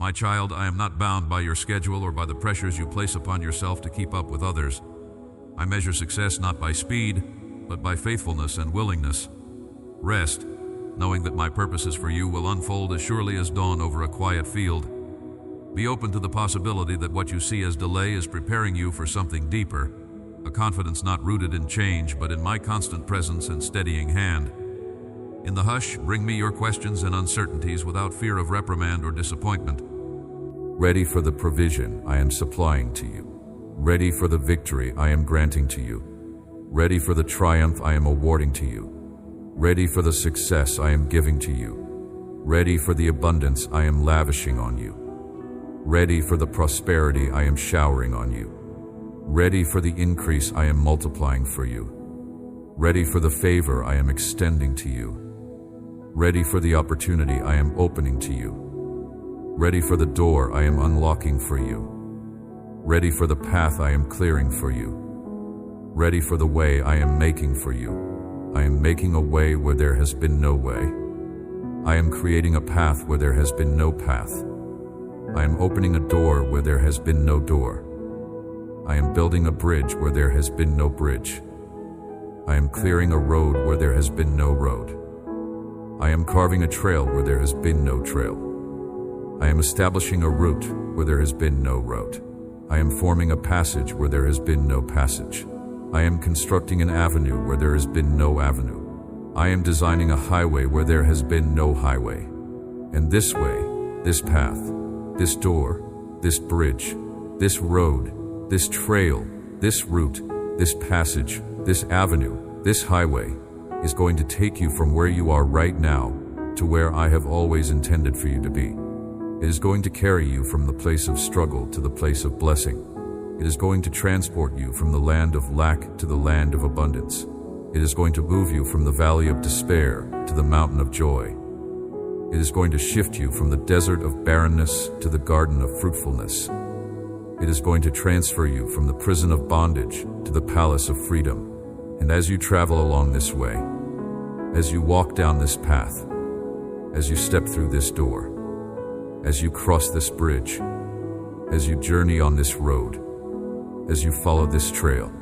My child, I am not bound by your schedule or by the pressures you place upon yourself to keep up with others. I measure success not by speed, but by faithfulness and willingness. Rest, knowing that my purposes for you will unfold as surely as dawn over a quiet field. Be open to the possibility that what you see as delay is preparing you for something deeper, a confidence not rooted in change, but in my constant presence and steadying hand. In the hush, bring me your questions and uncertainties without fear of reprimand or disappointment. Ready for the provision I am supplying to you. Ready for the victory I am granting to you. Ready for the triumph I am awarding to you. Ready for the success I am giving to you. Ready for the abundance I am lavishing on you. Ready for the prosperity I am showering on you. Ready for the increase I am multiplying for you. Ready for the favor I am extending to you. Ready for the opportunity I am opening to you. Ready for the door I am unlocking for you. Ready for the path I am clearing for you. Ready for the way I am making for you. I am making a way where there has been no way. I am creating a path where there has been no path. I am opening a door where there has been no door. I am building a bridge where there has been no bridge. I am clearing a road where there has been no road. I am carving a trail where there has been no trail. I am establishing a route where there has been no route. I am forming a passage where there has been no passage. I am constructing an avenue where there has been no avenue. I am designing a highway where there has been no highway. And this way, this path, this door, this bridge, this road, this trail, this route, this passage, this avenue, this highway is going to take you from where you are right now to where I have always intended for you to be. It is going to carry you from the place of struggle to the place of blessing. It is going to transport you from the land of lack to the land of abundance. It is going to move you from the valley of despair to the mountain of joy. It is going to shift you from the desert of barrenness to the garden of fruitfulness. It is going to transfer you from the prison of bondage to the palace of freedom. And as you travel along this way, as you walk down this path, as you step through this door, as you cross this bridge, as you journey on this road, as you follow this trail,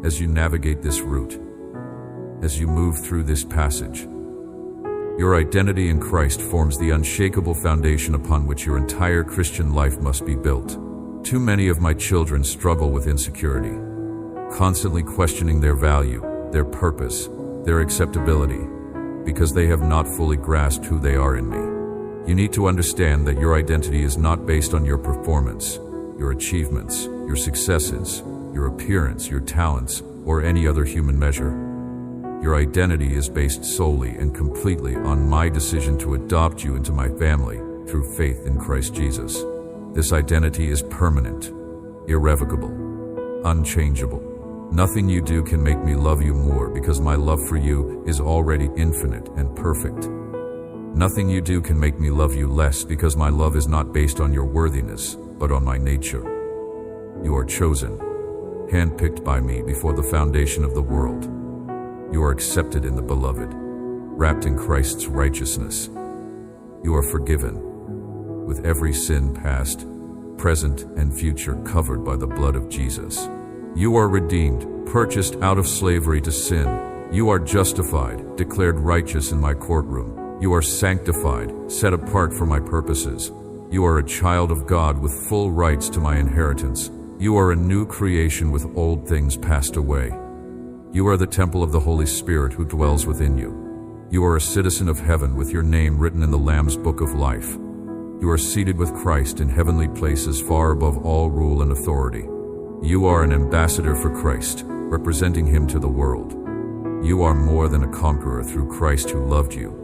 as you navigate this route, as you move through this passage, your identity in Christ forms the unshakable foundation upon which your entire Christian life must be built. Too many of my children struggle with insecurity, constantly questioning their value, their purpose, their acceptability, because they have not fully grasped who they are in me. You need to understand that your identity is not based on your performance, your achievements, your successes, your appearance, your talents, or any other human measure. Your identity is based solely and completely on my decision to adopt you into my family through faith in Christ Jesus. This identity is permanent, irrevocable, unchangeable. Nothing you do can make me love you more because my love for you is already infinite and perfect. Nothing you do can make me love you less because my love is not based on your worthiness, but on my nature. You are chosen, handpicked by me before the foundation of the world. You are accepted in the beloved, wrapped in Christ's righteousness. You are forgiven, with every sin past, present, and future covered by the blood of Jesus. You are redeemed, purchased out of slavery to sin. You are justified, declared righteous in my courtroom. You are sanctified, set apart for my purposes. You are a child of God with full rights to my inheritance. You are a new creation with old things passed away. You are the temple of the Holy Spirit who dwells within you. You are a citizen of heaven with your name written in the Lamb's book of life. You are seated with Christ in heavenly places far above all rule and authority. You are an ambassador for Christ, representing him to the world. You are more than a conqueror through Christ who loved you.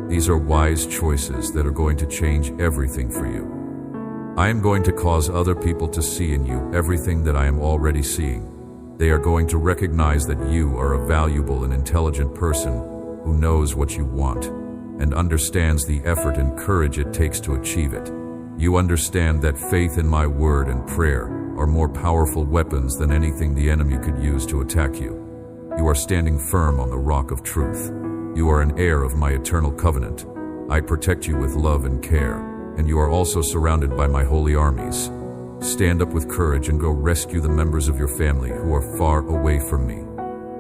These are wise choices that are going to change everything for you. I am going to cause other people to see in you everything that I am already seeing. They are going to recognize that you are a valuable and intelligent person who knows what you want and understands the effort and courage it takes to achieve it. You understand that faith in my word and prayer are more powerful weapons than anything the enemy could use to attack you. You are standing firm on the rock of truth. You are an heir of my eternal covenant. I protect you with love and care. and you are also surrounded by my holy armies. Stand up with courage and go rescue the members of your family who are far away from me.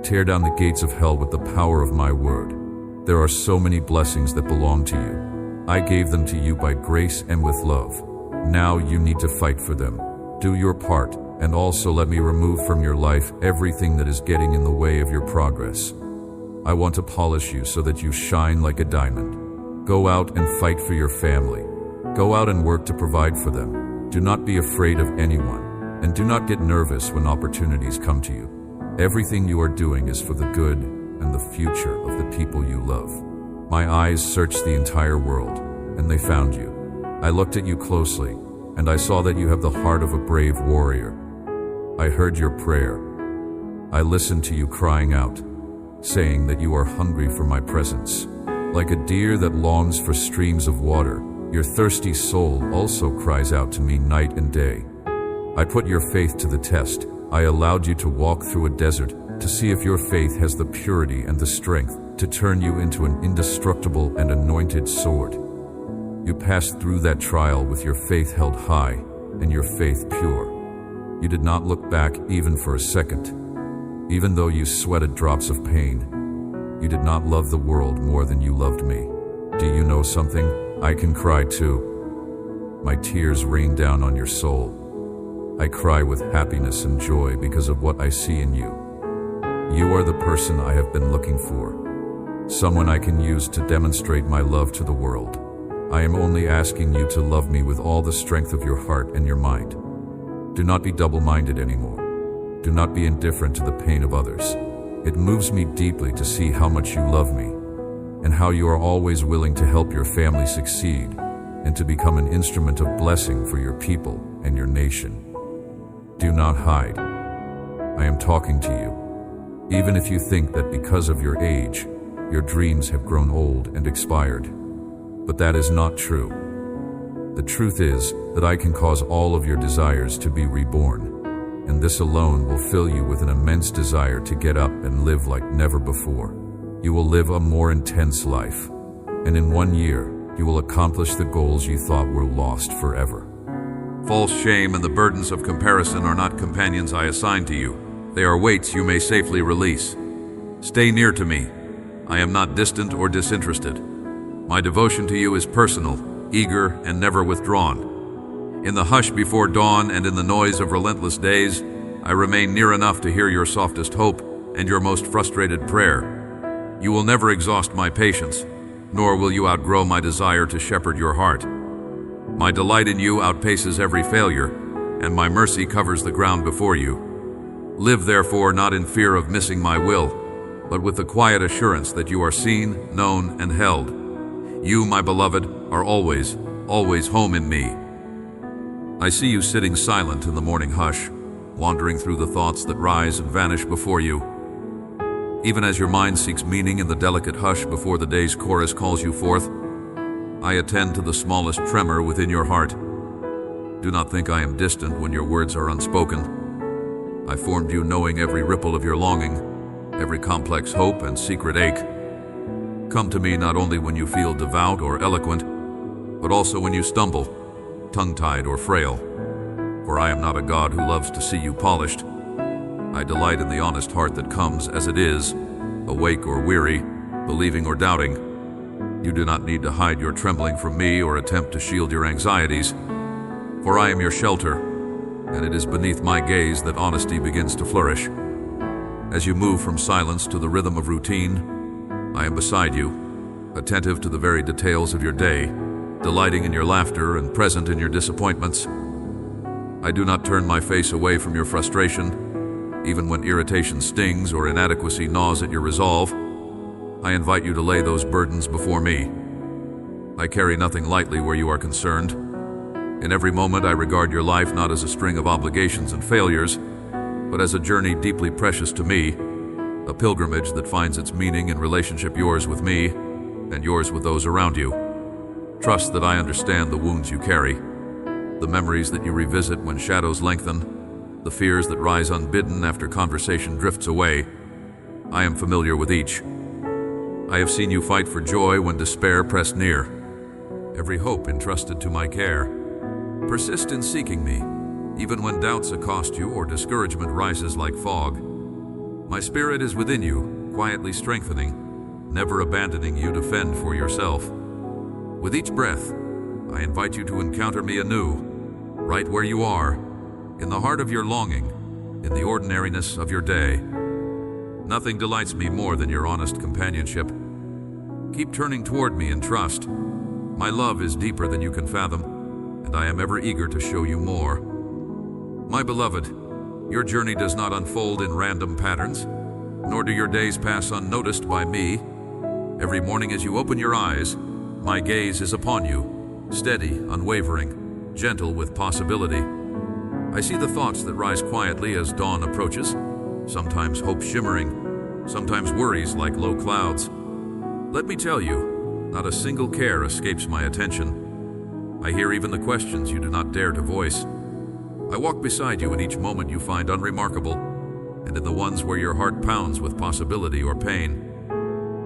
Tear down the gates of hell with the power of my word. There are so many blessings that belong to you. I gave them to you by grace and with love. Now you need to fight for them. Do your part, and also let me remove from your life everything that is getting in the way of your progress. I want to polish you so that you shine like a diamond. Go out and fight for your family. Go out and work to provide for them. Do not be afraid of anyone, and do not get nervous when opportunities come to you. Everything you are doing is for the good and the future of the people you love. My eyes searched the entire world, and they found you. I looked at you closely, and I saw that you have the heart of a brave warrior. I heard your prayer. I listened to you crying out, saying that you are hungry for my presence. Like a deer that longs for streams of water, your thirsty soul also cries out to me night and day. I put your faith to the test. I allowed you to walk through a desert to see if your faith has the purity and the strength to turn you into an indestructible and anointed sword. You passed through that trial with your faith held high and your faith pure. You did not look back even for a second. Even though you sweated drops of pain, you did not love the world more than you loved me. Do you know something? I can cry too. My tears rain down on your soul. I cry with happiness and joy because of what I see in you. You are the person I have been looking for, someone I can use to demonstrate my love to the world. I am only asking you to love me with all the strength of your heart and your mind. Do not be double-minded anymore. Do not be indifferent to the pain of others. It moves me deeply to see how much you love me, and how you are always willing to help your family succeed and to become an instrument of blessing for your people and your nation. Do not hide. I am talking to you, even if you think that because of your age, your dreams have grown old and expired. But that is not true. The truth is that I can cause all of your desires to be reborn, and this alone will fill you with an immense desire to get up and live like never before. You will live a more intense life, and in 1 year, you will accomplish the goals you thought were lost forever. False shame and the burdens of comparison are not companions I assign to you. They are weights you may safely release. Stay near to me. I am not distant or disinterested. My devotion to you is personal, eager, and never withdrawn. In the hush before dawn and in the noise of relentless days, I remain near enough to hear your softest hope and your most frustrated prayer. You will never exhaust my patience, nor will you outgrow my desire to shepherd your heart. My delight in you outpaces every failure, and my mercy covers the ground before you. Live, therefore, not in fear of missing my will, but with the quiet assurance that you are seen, known, and held. You, my beloved, are always, always home in me. I see you sitting silent in the morning hush, wandering through the thoughts that rise and vanish before you. Even as your mind seeks meaning in the delicate hush before the day's chorus calls you forth, I attend to the smallest tremor within your heart. Do not think I am distant when your words are unspoken. I formed you knowing every ripple of your longing, every complex hope and secret ache. Come to me not only when you feel devout or eloquent, but also when you stumble, tongue-tied or frail. For I am not a God who loves to see you polished. I delight in the honest heart that comes as it is, awake or weary, believing or doubting. You do not need to hide your trembling from me or attempt to shield your anxieties, for I am your shelter, and it is beneath my gaze that honesty begins to flourish. As you move from silence to the rhythm of routine, I am beside you, attentive to the very details of your day, delighting in your laughter and present in your disappointments. I do not turn my face away from your frustration, even when irritation stings or inadequacy gnaws at your resolve. I invite you to lay those burdens before me. I carry nothing lightly where you are concerned. In every moment I regard your life not as a string of obligations and failures, but as a journey deeply precious to me, a pilgrimage that finds its meaning in relationship yours with me and yours with those around you. Trust that I understand the wounds you carry, the memories that you revisit when shadows lengthen, the fears that rise unbidden after conversation drifts away. I am familiar with each. I have seen you fight for joy when despair pressed near, every hope entrusted to my care. Persist in seeking me, even when doubts accost you or discouragement rises like fog. My spirit is within you, quietly strengthening, never abandoning you to fend for yourself. With each breath, I invite you to encounter me anew, right where you are, in the heart of your longing, in the ordinariness of your day. Nothing delights me more than your honest companionship. Keep turning toward me in trust. My love is deeper than you can fathom, and I am ever eager to show you more. My beloved, your journey does not unfold in random patterns, nor do your days pass unnoticed by me. Every morning as you open your eyes, my gaze is upon you, steady, unwavering, gentle with possibility. I see the thoughts that rise quietly as dawn approaches, sometimes hope shimmering, sometimes worries like low clouds. Let me tell you, not a single care escapes my attention. I hear even the questions you do not dare to voice. I walk beside you in each moment you find unremarkable, and in the ones where your heart pounds with possibility or pain.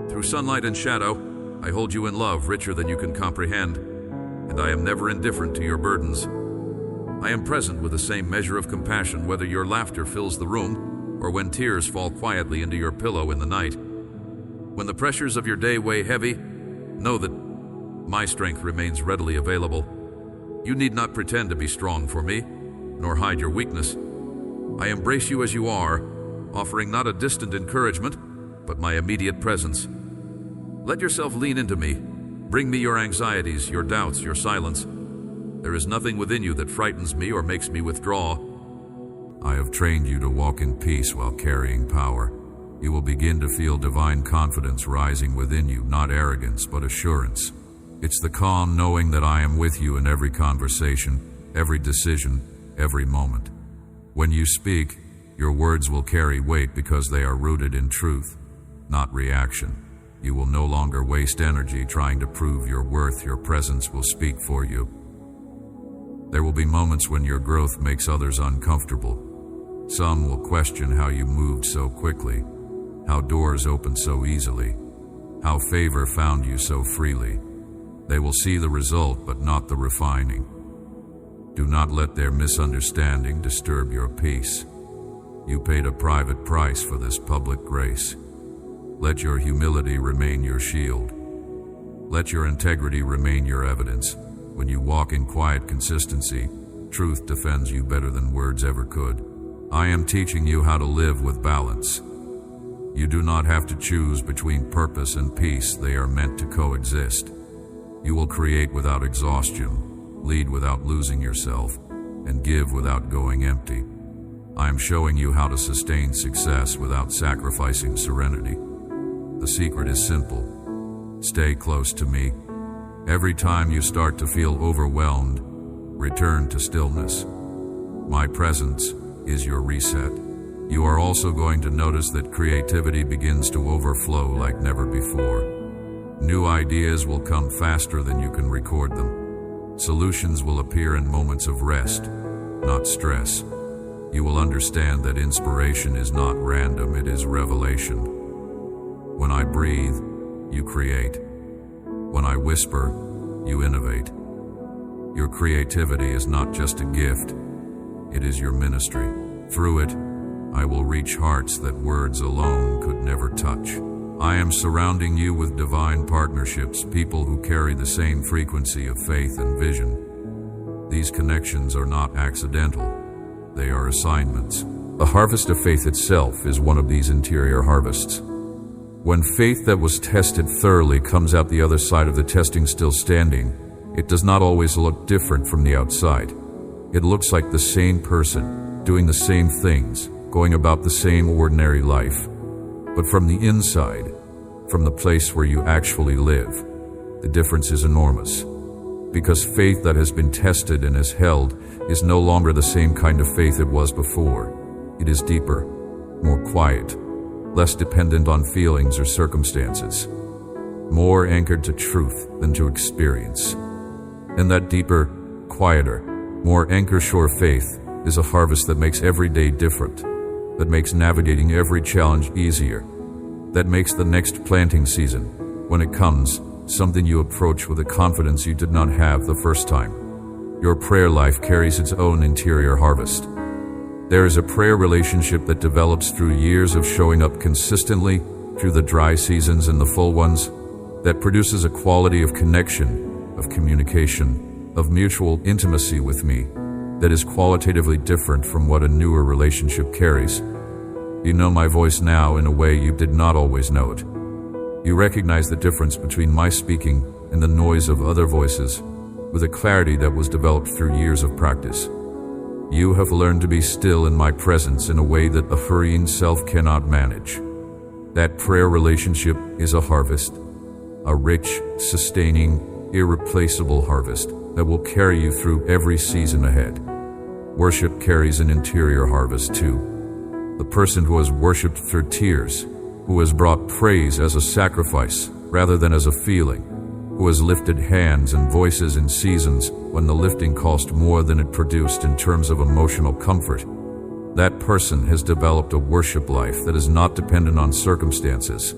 Through sunlight and shadow, I hold you in love richer than you can comprehend, and I am never indifferent to your burdens. I am present with the same measure of compassion whether your laughter fills the room or when tears fall quietly into your pillow in the night. When the pressures of your day weigh heavy, know that my strength remains readily available. You need not pretend to be strong for me, nor hide your weakness. I embrace you as you are, offering not a distant encouragement, but my immediate presence. Let yourself lean into me. Bring me your anxieties, your doubts, your silence. There is nothing within you that frightens me or makes me withdraw. I have trained you to walk in peace while carrying power. You will begin to feel divine confidence rising within you, not arrogance, but assurance. It's the calm knowing that I am with you in every conversation, every decision, every moment. When you speak, your words will carry weight because they are rooted in truth, not reaction. You will no longer waste energy trying to prove your worth. Your presence will speak for you. There will be moments when your growth makes others uncomfortable. Some will question how you moved so quickly, how doors opened so easily, how favor found you so freely. They will see the result, but not the refining. Do not let their misunderstanding disturb your peace. You paid a private price for this public grace. Let your humility remain your shield. Let your integrity remain your evidence. When you walk in quiet consistency, truth defends you better than words ever could. I am teaching you how to live with balance. You do not have to choose between purpose and peace. They are meant to coexist. You will create without exhaustion, lead without losing yourself, and give without going empty. I am showing you how to sustain success without sacrificing serenity. The secret is simple. Stay close to me. Every time you start to feel overwhelmed, return to stillness. My presence is your reset. You are also going to notice that creativity begins to overflow like never before. New ideas will come faster than you can record them. Solutions will appear in moments of rest, not stress. You will understand that inspiration is not random, it is revelation. When I breathe, you create. When I whisper, you innovate. Your creativity is not just a gift, it is your ministry. Through it, I will reach hearts that words alone could never touch. I am surrounding you with divine partnerships, people who carry the same frequency of faith and vision. These connections are not accidental, they are assignments. The harvest of faith itself is one of these interior harvests. When faith that was tested thoroughly comes out the other side of the testing still standing, it does not always look different from the outside. It looks like the same person, doing the same things, going about the same ordinary life. But from the inside, from the place where you actually live, the difference is enormous. Because faith that has been tested and is held is no longer the same kind of faith it was before. It is deeper, more quiet, less dependent on feelings or circumstances, more anchored to truth than to experience. And that deeper, quieter, more anchor-sure faith is a harvest that makes every day different, that makes navigating every challenge easier, that makes the next planting season, when it comes, something you approach with a confidence you did not have the first time. Your prayer life carries its own interior harvest. There is a prayer relationship that develops through years of showing up consistently through the dry seasons and the full ones, that produces a quality of connection, of communication, of mutual intimacy with me that is qualitatively different from what a newer relationship carries. You know my voice now in a way you did not always know it. You recognize the difference between my speaking and the noise of other voices with a clarity that was developed through years of practice. You have learned to be still in my presence in a way that a hurrying self cannot manage. That prayer relationship is a harvest, a rich, sustaining, irreplaceable harvest that will carry you through every season ahead. Worship carries an interior harvest too. The person who has worshipped through tears, who has brought praise as a sacrifice rather than as a feeling, who has lifted hands and voices in seasons when the lifting cost more than it produced in terms of emotional comfort. That person has developed a worship life that is not dependent on circumstances,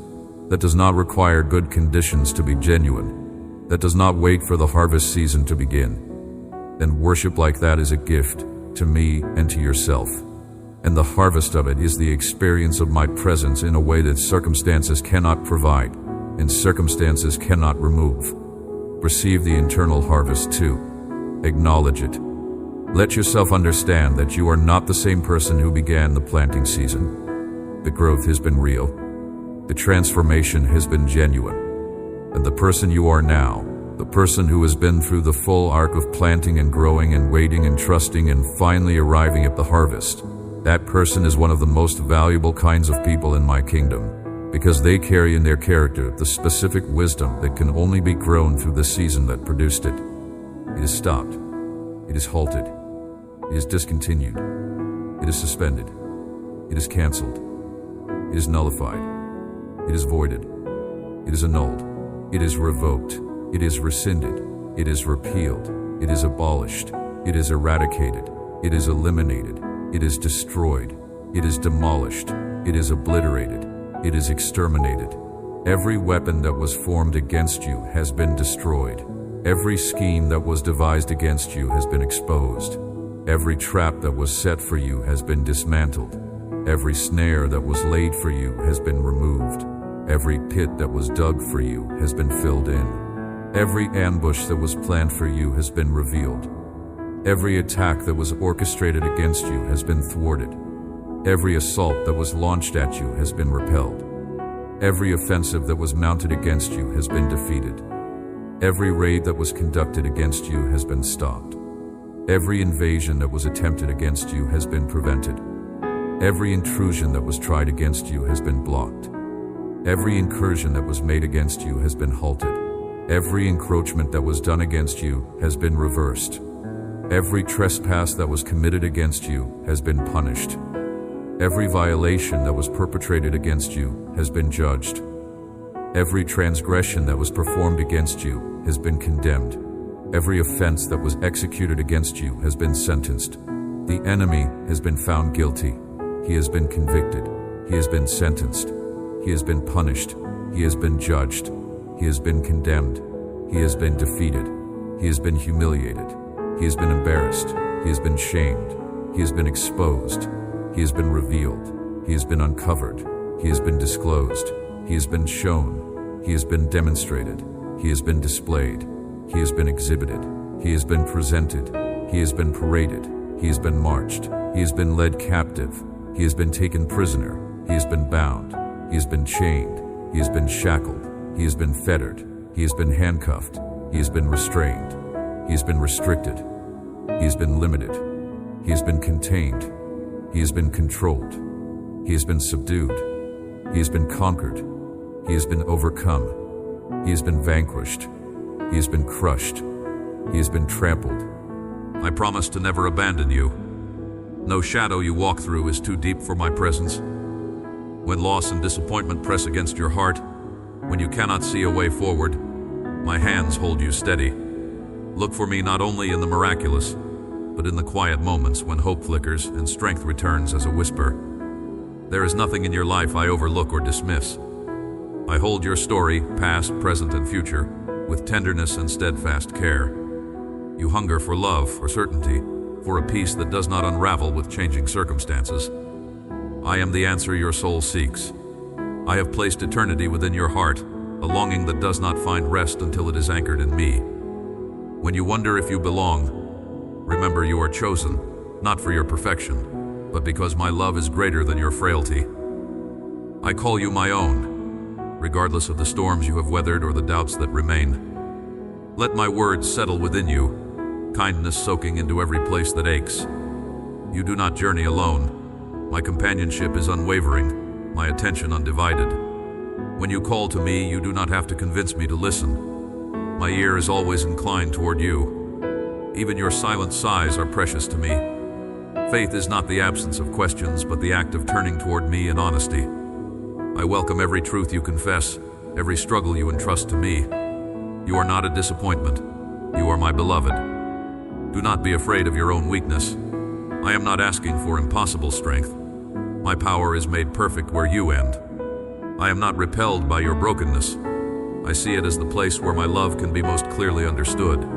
that does not require good conditions to be genuine, that does not wait for the harvest season to begin. And worship like that is a gift to me and to yourself. And the harvest of it is the experience of my presence in a way that circumstances cannot provide and circumstances cannot remove. Receive the internal harvest too. Acknowledge it. Let yourself understand that you are not the same person who began the planting season. The growth has been real. The transformation has been genuine. And the person you are now, the person who has been through the full arc of planting and growing and waiting and trusting and finally arriving at the harvest, that person is one of the most valuable kinds of people in my kingdom, because they carry in their character the specific wisdom that can only be grown through the season that produced it. It is stopped. It is halted. It is discontinued. It is suspended. It is canceled. It is nullified. It is voided. It is annulled. It is revoked. It is rescinded. It is repealed. It is abolished. It is eradicated. It is eliminated. It is destroyed. It is demolished. It is obliterated. It is exterminated. Every weapon that was formed against you has been destroyed. Every scheme that was devised against you has been exposed. Every trap that was set for you has been dismantled. Every snare that was laid for you has been removed. Every pit that was dug for you has been filled in. Every ambush that was planned for you has been revealed. Every attack that was orchestrated against you has been thwarted. Every assault that was launched at you has been repelled. Every offensive that was mounted against you has been defeated. Every raid that was conducted against you has been stopped. Every invasion that was attempted against you has been prevented. Every intrusion that was tried against you has been blocked. Every incursion that was made against you has been halted. Every encroachment that was done against you has been reversed. Every trespass that was committed against you has been punished. Every violation that was perpetrated against you has been judged. Every transgression that was performed against you has been condemned. Every offense that was executed against you has been sentenced. The enemy has been found guilty. He has been convicted. He has been sentenced. He has been punished. He has been judged. He has been condemned. He has been defeated. He has been humiliated. He has been embarrassed. He has been shamed. He has been exposed. He has been revealed. He has been uncovered. He has been disclosed. He has been shown. He has been demonstrated. He has been displayed. He has been exhibited. He has been presented. He has been paraded. He has been marched. He has been led captive. He has been taken prisoner. He has been bound. He has been chained. He has been shackled. He has been fettered. He has been handcuffed. He has been restrained. He has been restricted. He has been limited. He has been contained. He has been controlled. He has been subdued. He has been conquered. He has been overcome. He has been vanquished. He has been crushed. He has been trampled. I promise to never abandon you. No shadow you walk through is too deep for my presence. When loss and disappointment press against your heart, when you cannot see a way forward, my hands hold you steady. Look for me not only in the miraculous, but in the quiet moments when hope flickers and strength returns as a whisper. There is nothing in your life I overlook or dismiss. I hold your story, past, present, and future, with tenderness and steadfast care. You hunger for love, for certainty, for a peace that does not unravel with changing circumstances. I am the answer your soul seeks. I have placed eternity within your heart, a longing that does not find rest until it is anchored in me. When you wonder if you belong, remember you are chosen, not for your perfection, but because my love is greater than your frailty. I call you my own, regardless of the storms you have weathered or the doubts that remain. Let my words settle within you, kindness soaking into every place that aches. You do not journey alone. My companionship is unwavering, my attention undivided. When you call to me, you do not have to convince me to listen. My ear is always inclined toward you. Even your silent sighs are precious to me. Faith is not the absence of questions, but the act of turning toward me in honesty. I welcome every truth you confess, every struggle you entrust to me. You are not a disappointment. You are my beloved. Do not be afraid of your own weakness. I am not asking for impossible strength. My power is made perfect where you end. I am not repelled by your brokenness. I see it as the place where my love can be most clearly understood.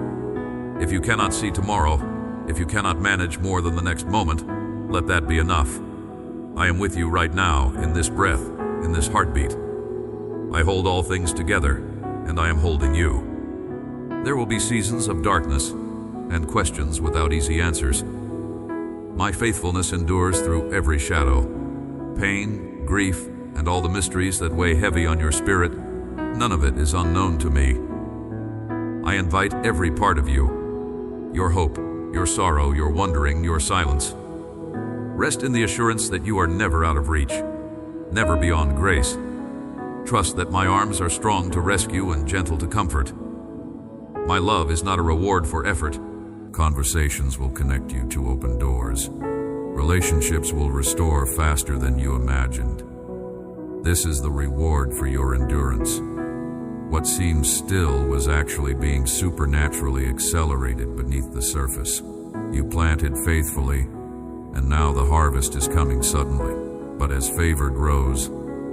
If you cannot see tomorrow, if you cannot manage more than the next moment, let that be enough. I am with you right now, in this breath, in this heartbeat. I hold all things together, and I am holding you. There will be seasons of darkness and questions without easy answers. My faithfulness endures through every shadow. Pain, grief, and all the mysteries that weigh heavy on your spirit, none of it is unknown to me. I invite every part of you, your hope, your sorrow, your wondering, your silence. Rest in the assurance that you are never out of reach, never beyond grace. Trust that my arms are strong to rescue and gentle to comfort. My love is not a reward for effort. Conversations will connect you to open doors. Relationships will restore faster than you imagined. This is the reward for your endurance. What seems still was actually being supernaturally accelerated beneath the surface. You planted faithfully, and now the harvest is coming suddenly. But as favor grows,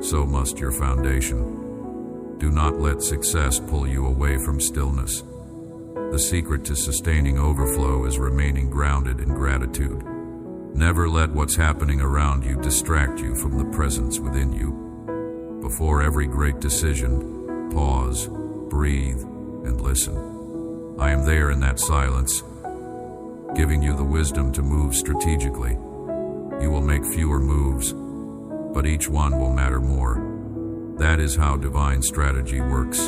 so must your foundation. Do not let success pull you away from stillness. The secret to sustaining overflow is remaining grounded in gratitude. Never let what's happening around you distract you from the presence within you. Before every great decision, pause, breathe, and listen. I am there in that silence, giving you the wisdom to move strategically. You will make fewer moves, but each one will matter more. That is how divine strategy works.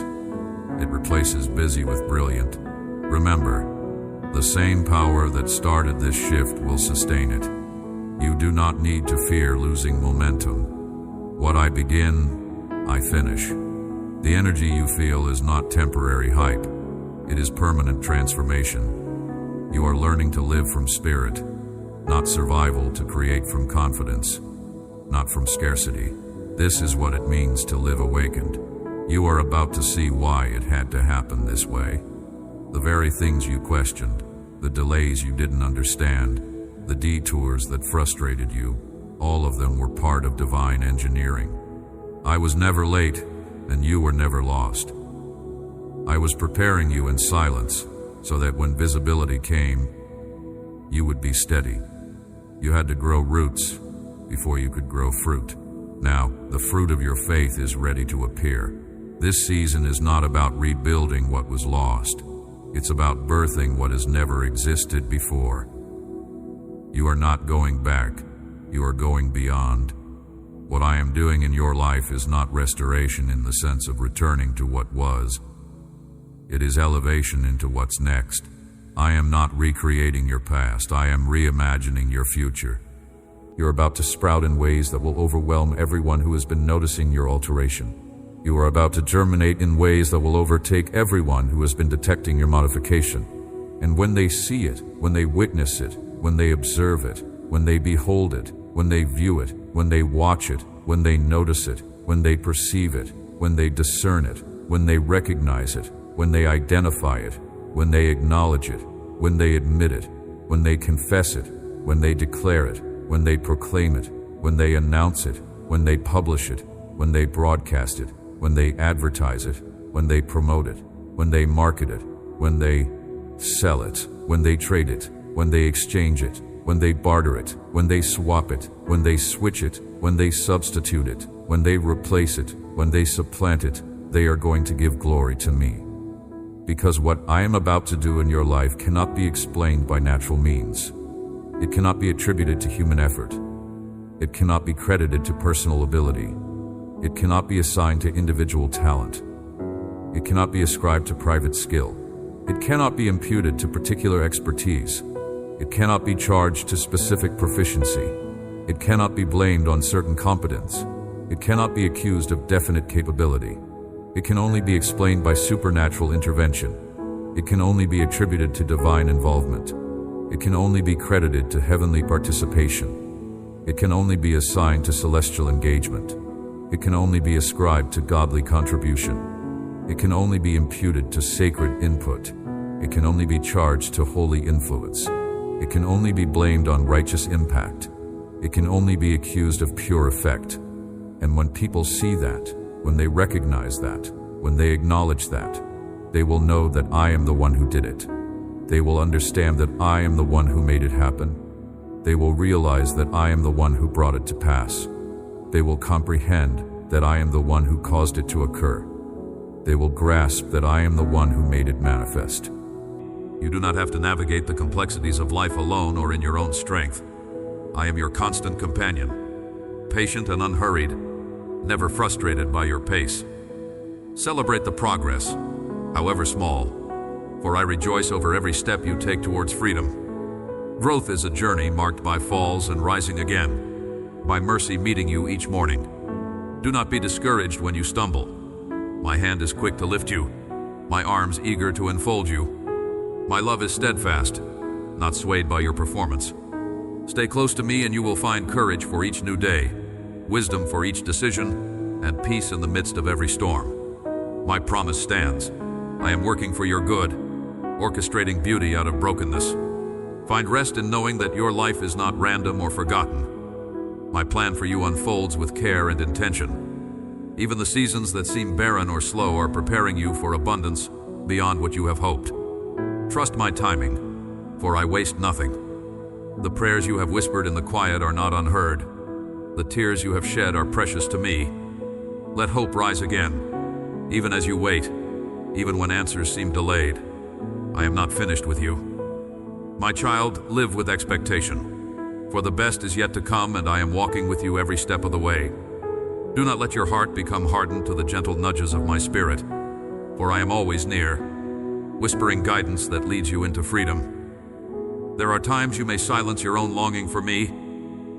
It replaces busy with brilliant. Remember, the same power that started this shift will sustain it. You do not need to fear losing momentum. What I begin, I finish. The energy you feel is not temporary hype. It is permanent transformation. You are learning to live from spirit, not survival, to create from confidence, not from scarcity. This is what it means to live awakened. You are about to see why it had to happen this way. The very things you questioned, the delays you didn't understand, the detours that frustrated you, all of them were part of divine engineering. I was never late, and you were never lost. I was preparing you in silence, so that when visibility came, you would be steady. You had to grow roots before you could grow fruit. Now, the fruit of your faith is ready to appear. This season is not about rebuilding what was lost. It's about birthing what has never existed before. You are not going back. You are going beyond. What I am doing in your life is not restoration in the sense of returning to what was. It is elevation into what's next. I am not recreating your past. I am reimagining your future. You're about to sprout in ways that will overwhelm everyone who has been noticing your alteration. You are about to germinate in ways that will overtake everyone who has been detecting your modification. And when they see it, when they witness it, when they observe it, when they behold it, when they view it, when they watch it, when they notice it, when they perceive it, when they discern it, when they recognize it, when they identify it, when they acknowledge it, when they admit it, when they confess it, when they declare it, when they proclaim it, when they announce it, when they publish it, when they broadcast it, when they advertise it, when they promote it, when they market it, when they sell it, when they trade it, when they exchange it, when they barter it, when they swap it, when they switch it, when they substitute it, when they replace it, when they supplant it, they are going to give glory to me. Because what I am about to do in your life cannot be explained by natural means. It cannot be attributed to human effort. It cannot be credited to personal ability. It cannot be assigned to individual talent. It cannot be ascribed to private skill. It cannot be imputed to particular expertise. It cannot be charged to specific proficiency. It cannot be blamed on certain competence. It cannot be accused of definite capability. It can only be explained by supernatural intervention. It can only be attributed to divine involvement. It can only be credited to heavenly participation. It can only be assigned to celestial engagement. It can only be ascribed to godly contribution. It can only be imputed to sacred input. It can only be charged to holy influence. It can only be blamed on righteous impact. It can only be accused of pure effect. And when people see that, when they recognize that, when they acknowledge that, they will know that I am the one who did it. They will understand that I am the one who made it happen. They will realize that I am the one who brought it to pass. They will comprehend that I am the one who caused it to occur. They will grasp that I am the one who made it manifest. You do not have to navigate the complexities of life alone or in your own strength. I am your constant companion, patient and unhurried, never frustrated by your pace. Celebrate the progress, however small, for I rejoice over every step you take towards freedom. Growth is a journey marked by falls and rising again, by mercy meeting you each morning. Do not be discouraged when you stumble. My hand is quick to lift you, my arms eager to enfold you. My love is steadfast, not swayed by your performance. Stay close to me and you will find courage for each new day, wisdom for each decision, and peace in the midst of every storm. My promise stands. I am working for your good, orchestrating beauty out of brokenness. Find rest in knowing that your life is not random or forgotten. My plan for you unfolds with care and intention. Even the seasons that seem barren or slow are preparing you for abundance beyond what you have hoped. Trust my timing, for I waste nothing. The prayers you have whispered in the quiet are not unheard. The tears you have shed are precious to me. Let hope rise again, even as you wait, even when answers seem delayed. I am not finished with you. My child, live with expectation, for the best is yet to come, and I am walking with you every step of the way. Do not let your heart become hardened to the gentle nudges of my spirit, for I am always near, whispering guidance that leads you into freedom. There are times you may silence your own longing for me,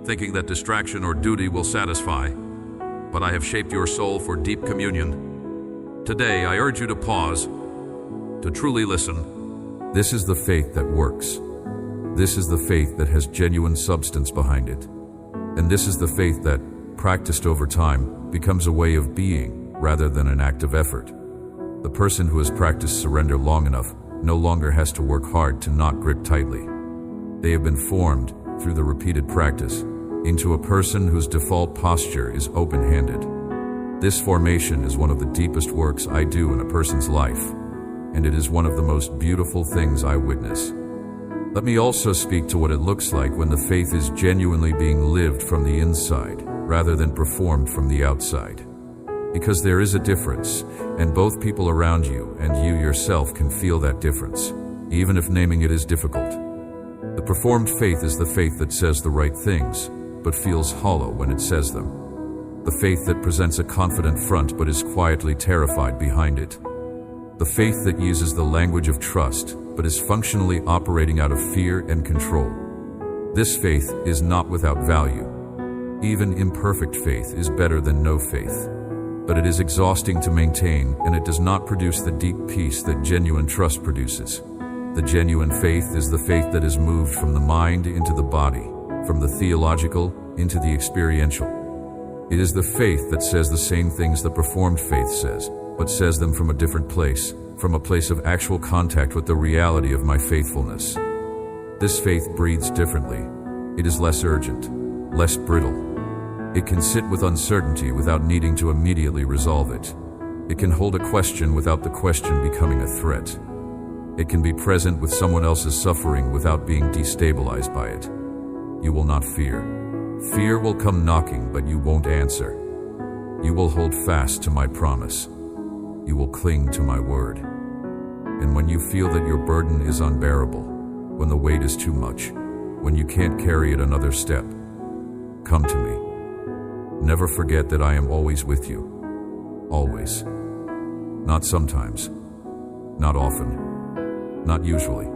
thinking that distraction or duty will satisfy, but I have shaped your soul for deep communion. Today, I urge you to pause, to truly listen. This is the faith that works. This is the faith that has genuine substance behind it. And this is the faith that, practiced over time, becomes a way of being rather than an act of effort. The person who has practiced surrender long enough no longer has to work hard to not grip tightly. They have been formed, through the repeated practice, into a person whose default posture is open-handed. This formation is one of the deepest works I do in a person's life, and it is one of the most beautiful things I witness. Let me also speak to what it looks like when the faith is genuinely being lived from the inside, rather than performed from the outside. Because there is a difference, and both people around you and you yourself can feel that difference, even if naming it is difficult. The performed faith is the faith that says the right things, but feels hollow when it says them. The faith that presents a confident front but is quietly terrified behind it. The faith that uses the language of trust but is functionally operating out of fear and control. This faith is not without value. Even imperfect faith is better than no faith. But it is exhausting to maintain, and it does not produce the deep peace that genuine trust produces. The genuine faith is the faith that is moved from the mind into the body, from the theological into the experiential. It is the faith that says the same things the performed faith says, but says them from a different place, from a place of actual contact with the reality of my faithfulness. This faith breathes differently. It is less urgent, less brittle. It can sit with uncertainty without needing to immediately resolve it. It can hold a question without the question becoming a threat. It can be present with someone else's suffering without being destabilized by it. You will not fear. Fear will come knocking, but you won't answer. You will hold fast to my promise. You will cling to my word. And when you feel that your burden is unbearable, when the weight is too much, when you can't carry it another step, come to me. Never forget that I am always with you. Always. Not sometimes. Not often. Not usually.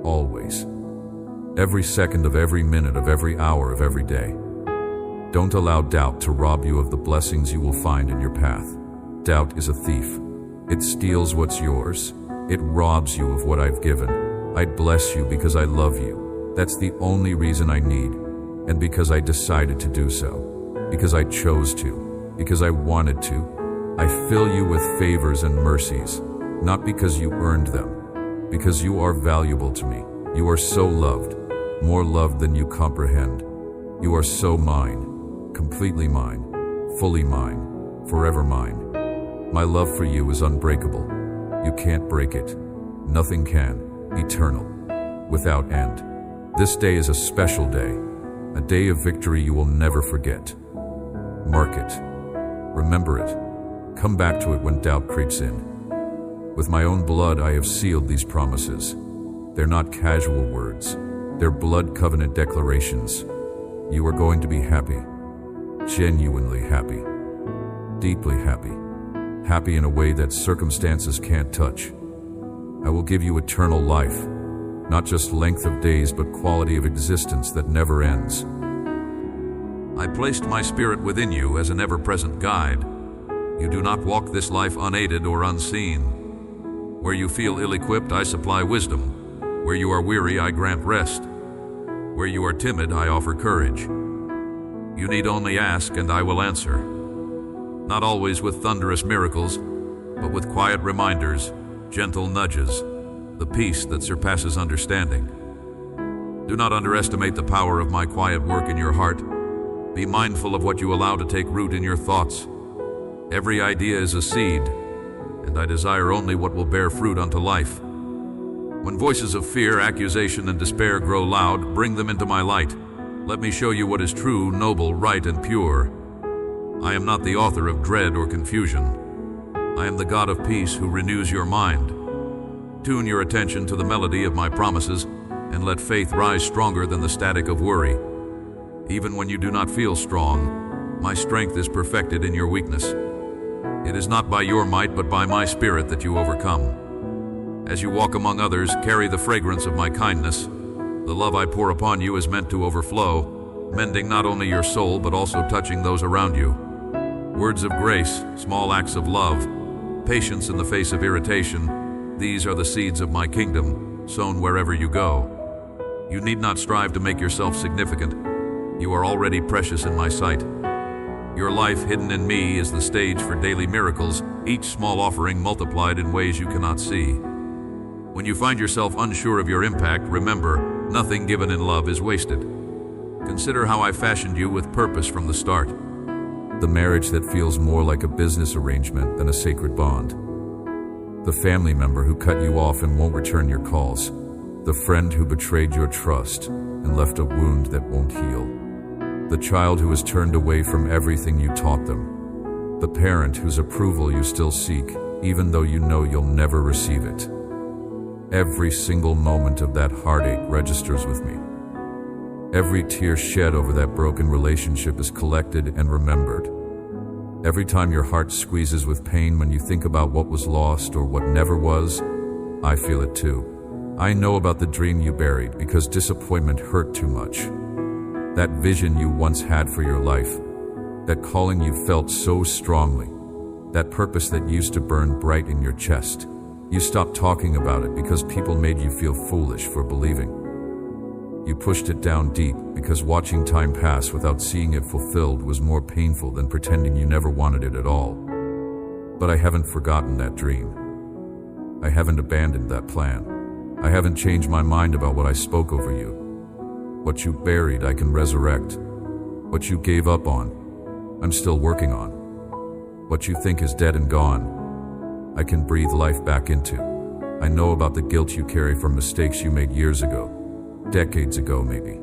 Always. Every second of every minute of every hour of every day. Don't allow doubt to rob you of the blessings you will find in your path. Doubt is a thief. It steals what's yours. It robs you of what I've given. I'd bless you because I love you. That's the only reason I need. And because I decided to do so. Because I chose to. Because I wanted to. I fill you with favors and mercies. Not because you earned them. Because you are valuable to me. You are so loved. More loved than you comprehend. You are so mine. Completely mine. Fully mine. Forever mine. My love for you is unbreakable. You can't break it. Nothing can. Eternal. Without end. This day is a special day. A day of victory you will never forget. Mark it. Remember it. Come back to it when doubt creeps in. With my own blood I have sealed these promises. They're not casual words. They're blood covenant declarations. You are going to be happy. Genuinely happy. Deeply happy. Happy in a way that circumstances can't touch. I will give you eternal life. Not just length of days, but quality of existence that never ends. I placed my spirit within you as an ever-present guide. You do not walk this life unaided or unseen. Where you feel ill-equipped, I supply wisdom. Where you are weary, I grant rest. Where you are timid, I offer courage. You need only ask, and I will answer. Not always with thunderous miracles, but with quiet reminders, gentle nudges, the peace that surpasses understanding. Do not underestimate the power of my quiet work in your heart. Be mindful of what you allow to take root in your thoughts. Every idea is a seed, and I desire only what will bear fruit unto life. When voices of fear, accusation, and despair grow loud, bring them into my light. Let me show you what is true, noble, right, and pure. I am not the author of dread or confusion. I am the God of peace who renews your mind. Tune your attention to the melody of my promises, and let faith rise stronger than the static of worry. Even when you do not feel strong, my strength is perfected in your weakness. It is not by your might, but by my Spirit that you overcome. As you walk among others, carry the fragrance of my kindness. The love I pour upon you is meant to overflow, mending not only your soul, but also touching those around you. Words of grace, small acts of love, patience in the face of irritation, these are the seeds of my kingdom, sown wherever you go. You need not strive to make yourself significant. You are already precious in my sight. Your life hidden in me is the stage for daily miracles, each small offering multiplied in ways you cannot see. When you find yourself unsure of your impact, remember, nothing given in love is wasted. Consider how I fashioned you with purpose from the start. The marriage that feels more like a business arrangement than a sacred bond. The family member who cut you off and won't return your calls. The friend who betrayed your trust and left a wound that won't heal. The child who has turned away from everything you taught them. The parent whose approval you still seek, even though you know you'll never receive it. Every single moment of that heartache registers with me. Every tear shed over that broken relationship is collected and remembered. Every time your heart squeezes with pain when you think about what was lost or what never was, I feel it too. I know about the dream you buried because disappointment hurt too much. That vision you once had for your life, that calling you felt so strongly, that purpose that used to burn bright in your chest. You stopped talking about it because people made you feel foolish for believing. You pushed it down deep because watching time pass without seeing it fulfilled was more painful than pretending you never wanted it at all. But I haven't forgotten that dream. I haven't abandoned that plan. I haven't changed my mind about what I spoke over you. What you buried, I can resurrect. What you gave up on, I'm still working on. What you think is dead and gone, I can breathe life back into. I know about the guilt you carry from mistakes you made years ago, decades ago maybe.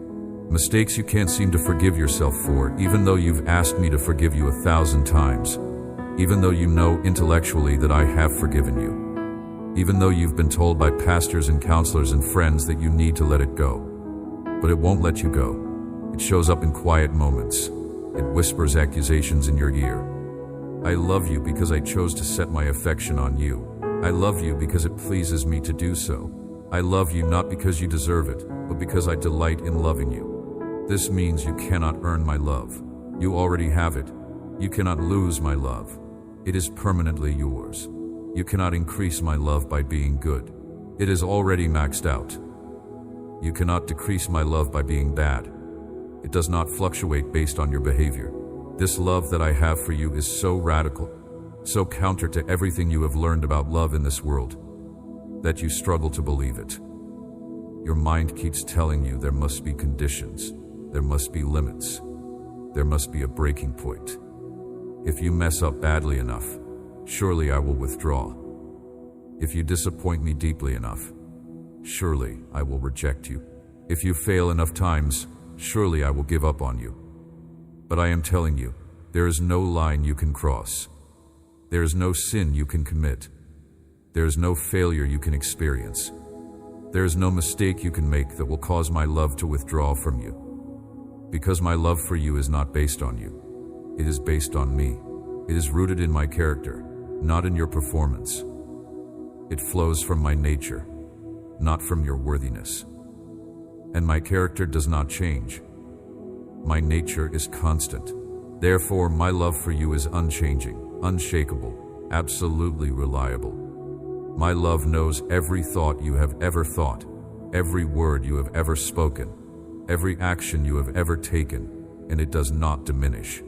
Mistakes you can't seem to forgive yourself for, even though you've asked me to forgive you 1,000 times. Even though you know intellectually that I have forgiven you. Even though you've been told by pastors and counselors and friends that you need to let it go. But it won't let you go. It shows up in quiet moments. It whispers accusations in your ear. I love you because I chose to set my affection on you. I love you because it pleases me to do so. I love you not because you deserve it, but because I delight in loving you. This means you cannot earn my love. You already have it. You cannot lose my love. It is permanently yours. You cannot increase my love by being good. It is already maxed out. You cannot decrease my love by being bad. It does not fluctuate based on your behavior. This love that I have for you is so radical, so counter to everything you have learned about love in this world, that you struggle to believe it. Your mind keeps telling you there must be conditions, there must be limits, there must be a breaking point. If you mess up badly enough, surely I will withdraw. If you disappoint me deeply enough, surely I will reject you. If you fail enough times, surely I will give up on you. But I am telling you, there is no line you can cross. There is no sin you can commit. There is no failure you can experience. There is no mistake you can make that will cause my love to withdraw from you. Because my love for you is not based on you. It is based on me. It is rooted in my character, not in your performance. It flows from my nature, not from your worthiness. And my character does not change. My nature is constant. Therefore, my love for you is unchanging, unshakable, absolutely reliable. My love knows every thought you have ever thought, every word you have ever spoken, every action you have ever taken, and it does not diminish.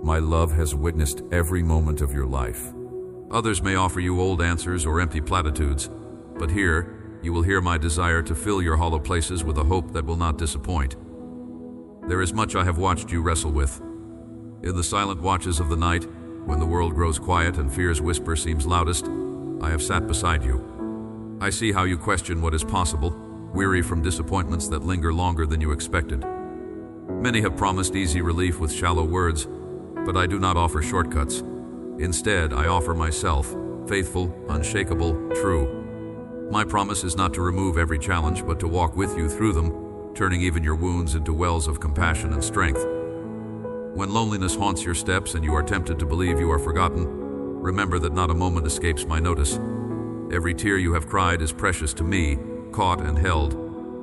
My love has witnessed every moment of your life. Others may offer you old answers or empty platitudes, but here you will hear my desire to fill your hollow places with a hope that will not disappoint. There is much I have watched you wrestle with. In the silent watches of the night, when the world grows quiet and fear's whisper seems loudest, I have sat beside you. I see how you question what is possible, weary from disappointments that linger longer than you expected. Many have promised easy relief with shallow words, but I do not offer shortcuts. Instead, I offer myself, faithful, unshakable, true. My promise is not to remove every challenge, but to walk with you through them, turning even your wounds into wells of compassion and strength. When loneliness haunts your steps and you are tempted to believe you are forgotten, remember that not a moment escapes my notice. Every tear you have cried is precious to me, caught and held,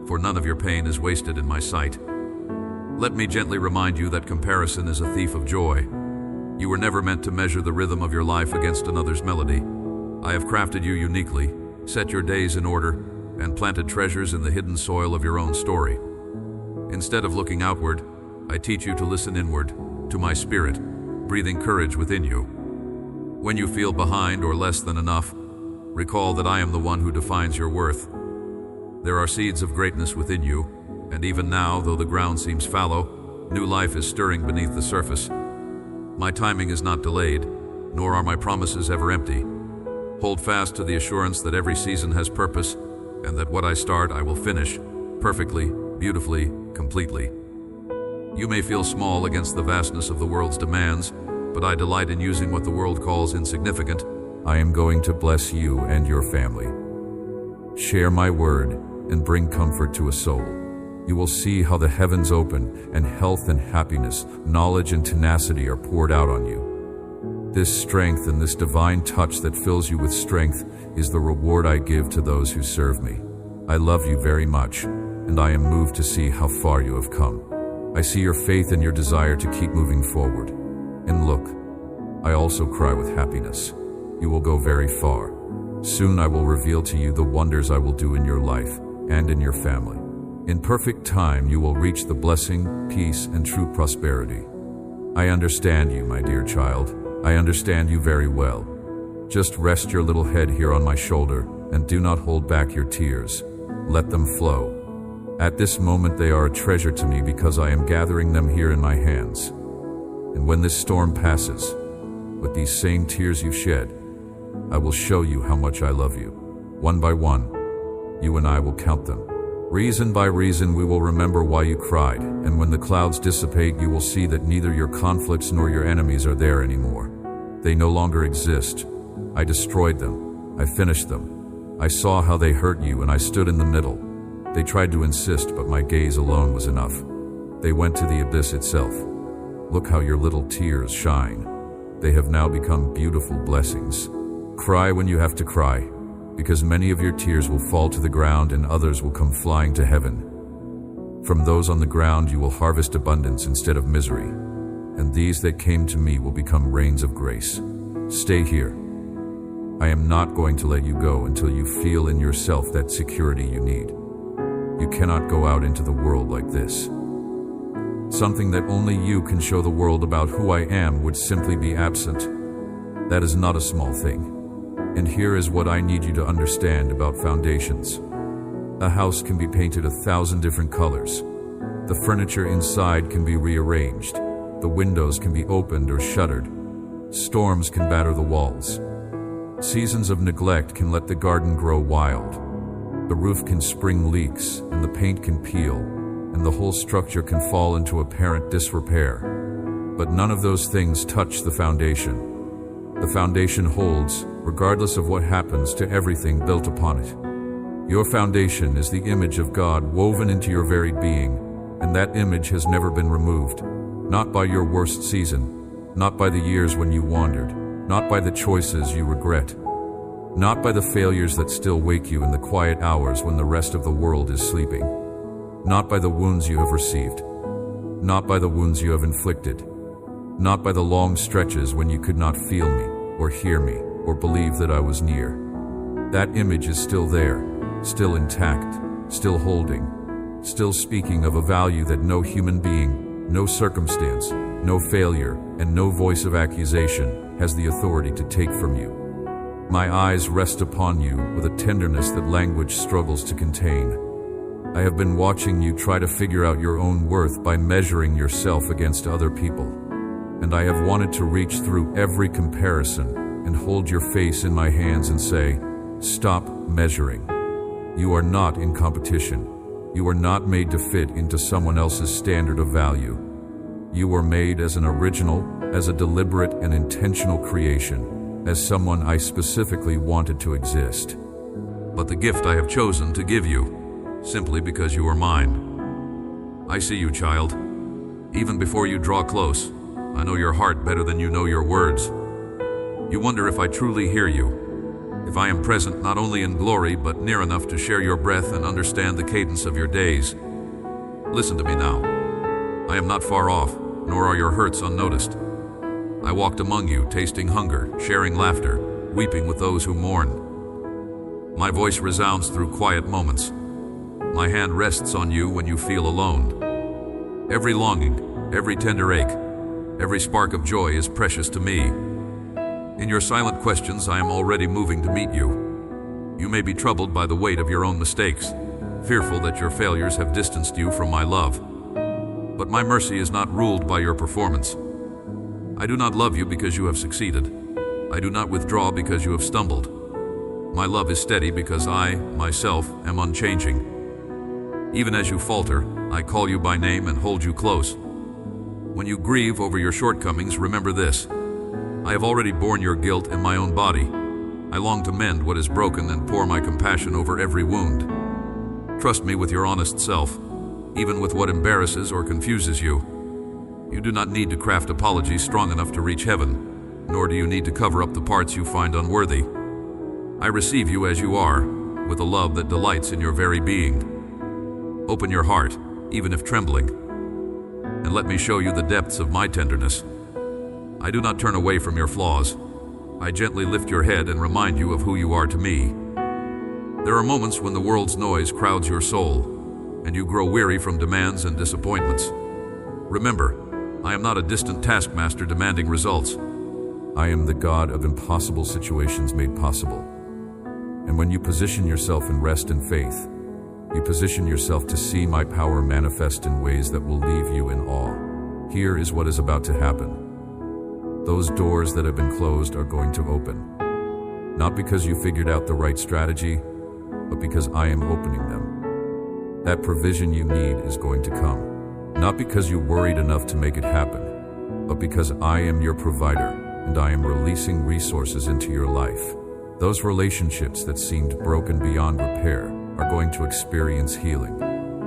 for none of your pain is wasted in my sight. Let me gently remind you that comparison is a thief of joy. You were never meant to measure the rhythm of your life against another's melody. I have crafted you uniquely, set your days in order, and planted treasures in the hidden soil of your own story. Instead of looking outward, I teach you to listen inward, to my spirit, breathing courage within you. When you feel behind or less than enough, recall that I am the one who defines your worth. There are seeds of greatness within you, and even now, though the ground seems fallow, new life is stirring beneath the surface. My timing is not delayed, nor are my promises ever empty. Hold fast to the assurance that every season has purpose, and that what I start I will finish, perfectly, beautifully, completely. You may feel small against the vastness of the world's demands, but I delight in using what the world calls insignificant. I am going to bless you and your family. Share my word and bring comfort to a soul. You will see how the heavens open and health and happiness, knowledge and tenacity are poured out on you. This strength and this divine touch that fills you with strength is the reward I give to those who serve me. I love you very much, and I am moved to see how far you have come. I see your faith and your desire to keep moving forward. And look, I also cry with happiness. You will go very far. Soon I will reveal to you the wonders I will do in your life and in your family. In perfect time, you will reach the blessing, peace, and true prosperity. I understand you, my dear child. I understand you very well. Just rest your little head here on my shoulder and do not hold back your tears. Let them flow. At this moment, they are a treasure to me because I am gathering them here in my hands. And when this storm passes, with these same tears you've shed, I will show you how much I love you. One by one, you and I will count them. Reason by reason, we will remember why you cried, and when the clouds dissipate, you will see that neither your conflicts nor your enemies are there anymore. They no longer exist. I destroyed them. I finished them. I saw how they hurt you, and I stood in the middle. They tried to insist, but my gaze alone was enough. They went to the abyss itself. Look how your little tears shine. They have now become beautiful blessings. Cry when you have to cry, because many of your tears will fall to the ground and others will come flying to heaven. From those on the ground you will harvest abundance instead of misery, and these that came to me will become rains of grace. Stay here. I am not going to let you go until you feel in yourself that security you need. You cannot go out into the world like this. Something that only you can show the world about who I am would simply be absent. That is not a small thing. And here is what I need you to understand about foundations. A house can be painted 1,000 different colors. The furniture inside can be rearranged. The windows can be opened or shuttered. Storms can batter the walls. Seasons of neglect can let the garden grow wild. The roof can spring leaks, and the paint can peel, and the whole structure can fall into apparent disrepair. But none of those things touch the foundation. The foundation holds, regardless of what happens to everything built upon it. Your foundation is the image of God woven into your very being, and that image has never been removed. Not by your worst season, not by the years when you wandered, not by the choices you regret, not by the failures that still wake you in the quiet hours when the rest of the world is sleeping, not by the wounds you have received, not by the wounds you have inflicted, not by the long stretches when you could not feel me, or hear me, or believe that I was near. That image is still there, still intact, still holding, still speaking of a value that no human being, no circumstance, no failure, and no voice of accusation has the authority to take from you. My eyes rest upon you with a tenderness that language struggles to contain. I have been watching you try to figure out your own worth by measuring yourself against other people. And I have wanted to reach through every comparison and hold your face in my hands and say, stop measuring. You are not in competition. You are not made to fit into someone else's standard of value. You were made as an original, as a deliberate and intentional creation, as someone I specifically wanted to exist. But the gift I have chosen to give you, simply because you are mine. I see you, child. Even before you draw close, I know your heart better than you know your words. You wonder if I truly hear you, if I am present not only in glory but near enough to share your breath and understand the cadence of your days. Listen to me now. I am not far off, nor are your hurts unnoticed. I walked among you, tasting hunger, sharing laughter, weeping with those who mourn. My voice resounds through quiet moments. My hand rests on you when you feel alone. Every longing, every tender ache, every spark of joy is precious to me. In your silent questions, I am already moving to meet you. You may be troubled by the weight of your own mistakes, fearful that your failures have distanced you from my love. But my mercy is not ruled by your performance. I do not love you because you have succeeded. I do not withdraw because you have stumbled. My love is steady because I, myself, am unchanging. Even as you falter, I call you by name and hold you close. When you grieve over your shortcomings, remember this. I have already borne your guilt in my own body. I long to mend what is broken and pour my compassion over every wound. Trust me with your honest self, even with what embarrasses or confuses you. You do not need to craft apologies strong enough to reach heaven, nor do you need to cover up the parts you find unworthy. I receive you as you are, with a love that delights in your very being. Open your heart, even if trembling, and let me show you the depths of my tenderness. I do not turn away from your flaws. I gently lift your head and remind you of who you are to me. There are moments when the world's noise crowds your soul, and you grow weary from demands and disappointments. Remember, I am not a distant taskmaster demanding results. I am the God of impossible situations made possible. And when you position yourself in rest and faith, you position yourself to see my power manifest in ways that will leave you in awe. Here is what is about to happen. Those doors that have been closed are going to open. Not because you figured out the right strategy, but because I am opening them. That provision you need is going to come. Not because you worried enough to make it happen, but because I am your provider and I am releasing resources into your life. Those relationships that seemed broken beyond repair are going to experience healing.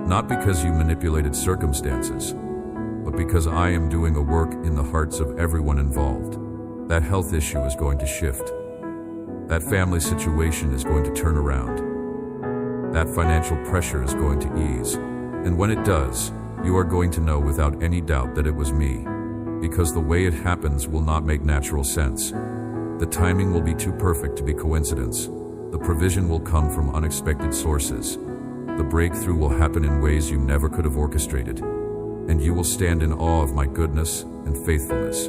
Not because you manipulated circumstances, but because I am doing a work in the hearts of everyone involved. That health issue is going to shift. That family situation is going to turn around. That financial pressure is going to ease. And when it does, you are going to know without any doubt that it was me, because the way it happens will not make natural sense. The timing will be too perfect to be coincidence. The provision will come from unexpected sources. The breakthrough will happen in ways you never could have orchestrated. And you will stand in awe of my goodness and faithfulness.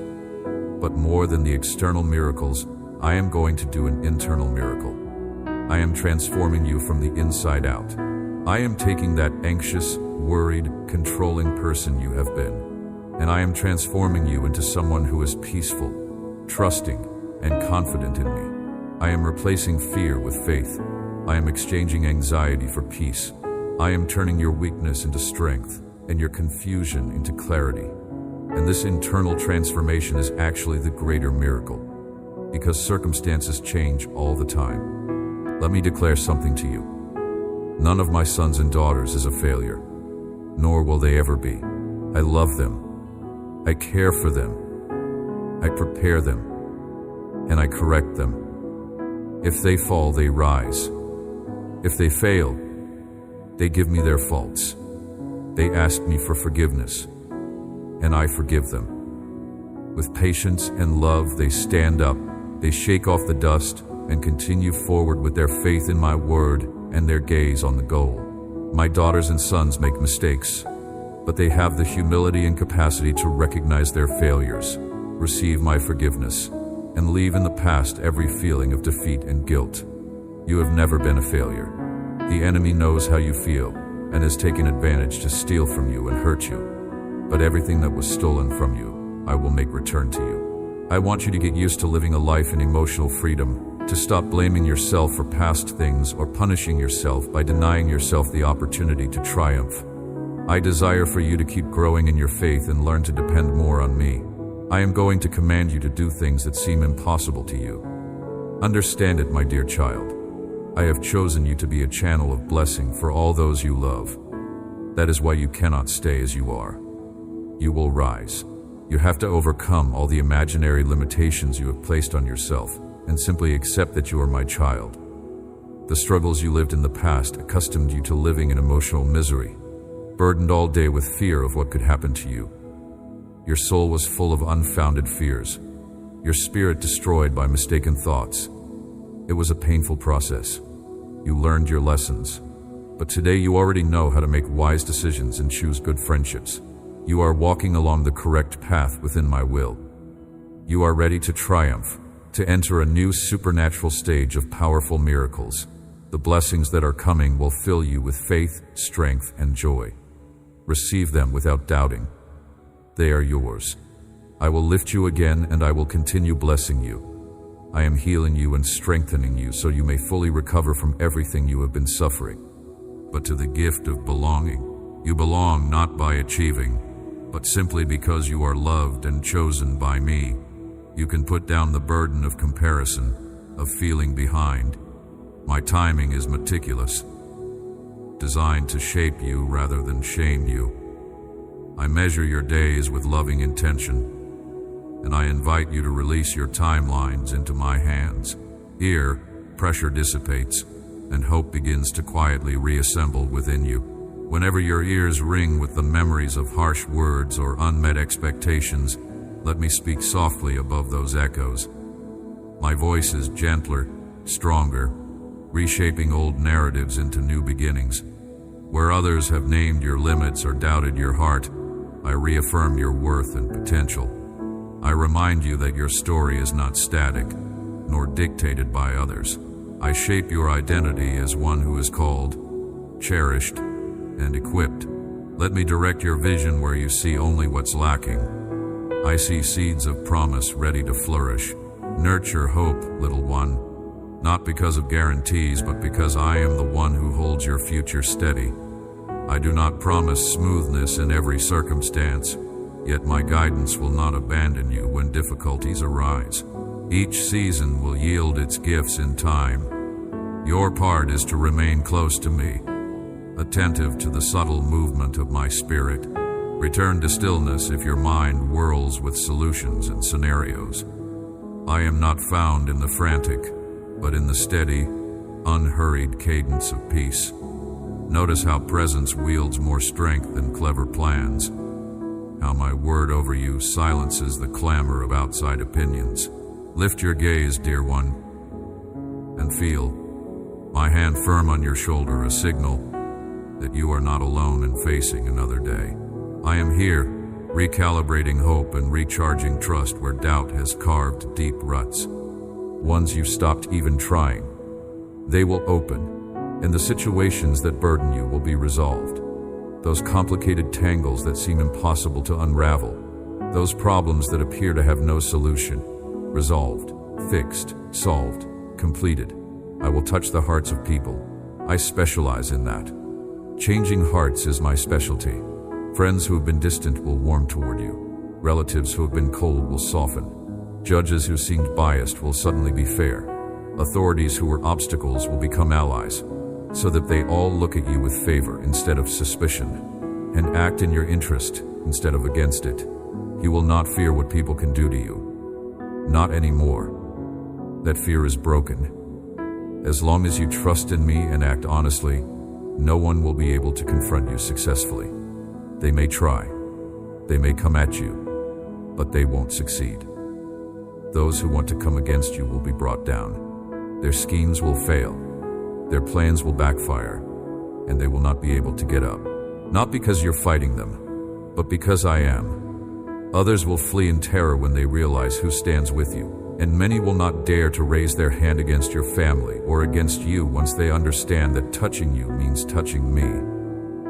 But more than the external miracles, I am going to do an internal miracle. I am transforming you from the inside out. I am taking that anxious, worried, controlling person you have been, and I am transforming you into someone who is peaceful, trusting, and confident in me. I am replacing fear with faith. I am exchanging anxiety for peace. I am turning your weakness into strength and your confusion into clarity. And this internal transformation is actually the greater miracle, because circumstances change all the time. Let me declare something to you. None of my sons and daughters is a failure, nor will they ever be. I love them. I care for them. I prepare them. And I correct them. If they fall, they rise. If they fail, they give me their faults. They ask me for forgiveness, and I forgive them. With patience and love, they stand up, they shake off the dust, and continue forward with their faith in my word and their gaze on the goal. My daughters and sons make mistakes, but they have the humility and capacity to recognize their failures, receive my forgiveness, and leave in the past every feeling of defeat and guilt. You have never been a failure. The enemy knows how you feel and has taken advantage to steal from you and hurt you. But everything that was stolen from you, I will make return to you. I want you to get used to living a life in emotional freedom, to stop blaming yourself for past things or punishing yourself by denying yourself the opportunity to triumph. I desire for you to keep growing in your faith and learn to depend more on me. I am going to command you to do things that seem impossible to you. Understand it, my dear child. I have chosen you to be a channel of blessing for all those you love. That is why you cannot stay as you are. You will rise. You have to overcome all the imaginary limitations you have placed on yourself and simply accept that you are my child. The struggles you lived in the past accustomed you to living in emotional misery, burdened all day with fear of what could happen to you. Your soul was full of unfounded fears, your spirit destroyed by mistaken thoughts. It was a painful process. You learned your lessons, but today you already know how to make wise decisions and choose good friendships. You are walking along the correct path within my will. You are ready to triumph, to enter a new supernatural stage of powerful miracles. The blessings that are coming will fill you with faith, strength, and joy. Receive them without doubting. They are yours. I will lift you again, and I will continue blessing you. I am healing you and strengthening you so you may fully recover from everything you have been suffering. But to the gift of belonging, you belong not by achieving, but simply because you are loved and chosen by me. You can put down the burden of comparison, of feeling behind. My timing is meticulous, designed to shape you rather than shame you. I measure your days with loving intention, and I invite you to release your timelines into my hands. Here, pressure dissipates, and hope begins to quietly reassemble within you. Whenever your ears ring with the memories of harsh words or unmet expectations, let me speak softly above those echoes. My voice is gentler, stronger, reshaping old narratives into new beginnings. Where others have named your limits or doubted your heart, I reaffirm your worth and potential. I remind you that your story is not static, nor dictated by others. I shape your identity as one who is called, cherished, and equipped. Let me direct your vision where you see only what's lacking. I see seeds of promise ready to flourish. Nurture hope, little one, not because of guarantees, but because I am the one who holds your future steady. I do not promise smoothness in every circumstance, yet my guidance will not abandon you when difficulties arise. Each season will yield its gifts in time. Your part is to remain close to me, attentive to the subtle movement of my spirit. Return to stillness if your mind whirls with solutions and scenarios. I am not found in the frantic, but in the steady, unhurried cadence of peace. Notice how presence wields more strength than clever plans. How my word over you silences the clamor of outside opinions. Lift your gaze, dear one, and feel my hand firm on your shoulder, a signal that you are not alone in facing another day. I am here, recalibrating hope and recharging trust where doubt has carved deep ruts. Ones you've stopped even trying. They will open, and the situations that burden you will be resolved. Those complicated tangles that seem impossible to unravel. Those problems that appear to have no solution. Resolved, fixed, solved, completed. I will touch the hearts of people. I specialize in that. Changing hearts is my specialty. Friends who have been distant will warm toward you. Relatives who have been cold will soften. Judges who seemed biased will suddenly be fair. Authorities who were obstacles will become allies, so that they all look at you with favor instead of suspicion, and act in your interest instead of against it. You will not fear what people can do to you. Not anymore. That fear is broken. As long as you trust in me and act honestly, no one will be able to confront you successfully. They may try. They may come at you, but they won't succeed. Those who want to come against you will be brought down. Their schemes will fail. Their plans will backfire, and they will not be able to get up. Not because you're fighting them, but because I am. Others will flee in terror when they realize who stands with you, and many will not dare to raise their hand against your family or against you once they understand that touching you means touching me.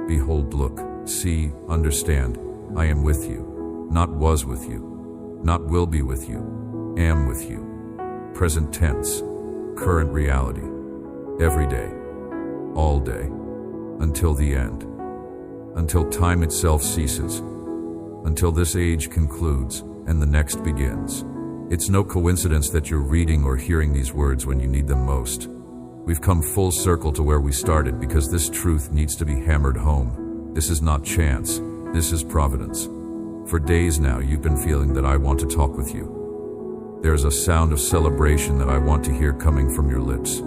Behold, look, see, understand, I am with you, not was with you, not will be with you, am with you. Present tense, current reality, every day, all day, until the end, until time itself ceases, until this age concludes and the next begins. It's no coincidence that you're reading or hearing these words when you need them most. We've come full circle to where we started because this truth needs to be hammered home. This is not chance, this is providence. For days now you've been feeling that I want to talk with you. There's a sound of celebration that I want to hear coming from your lips.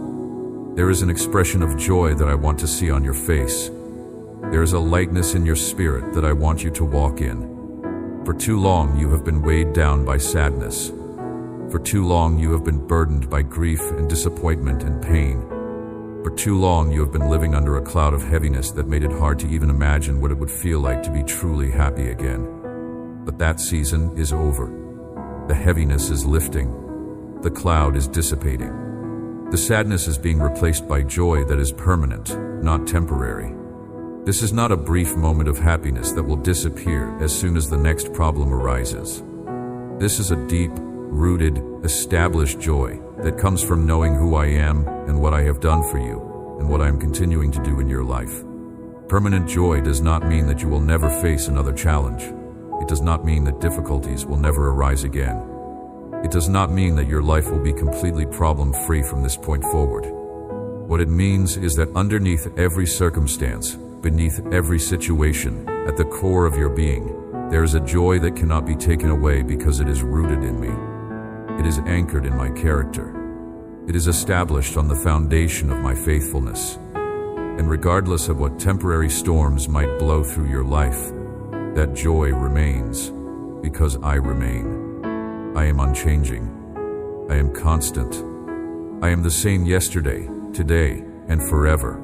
There is an expression of joy that I want to see on your face. There is a lightness in your spirit that I want you to walk in. For too long you have been weighed down by sadness. For too long you have been burdened by grief and disappointment and pain. For too long you have been living under a cloud of heaviness that made it hard to even imagine what it would feel like to be truly happy again. But that season is over. The heaviness is lifting. The cloud is dissipating. The sadness is being replaced by joy that is permanent, not temporary. This is not a brief moment of happiness that will disappear as soon as the next problem arises. This is a deep, rooted, established joy that comes from knowing who I am and what I have done for you and what I am continuing to do in your life. Permanent joy does not mean that you will never face another challenge. It does not mean that difficulties will never arise again. It does not mean that your life will be completely problem-free from this point forward. What it means is that underneath every circumstance, beneath every situation, at the core of your being, there is a joy that cannot be taken away because it is rooted in me. It is anchored in my character. It is established on the foundation of my faithfulness. And regardless of what temporary storms might blow through your life, that joy remains because I remain. I am unchanging. I am constant. I am the same yesterday, today, and forever.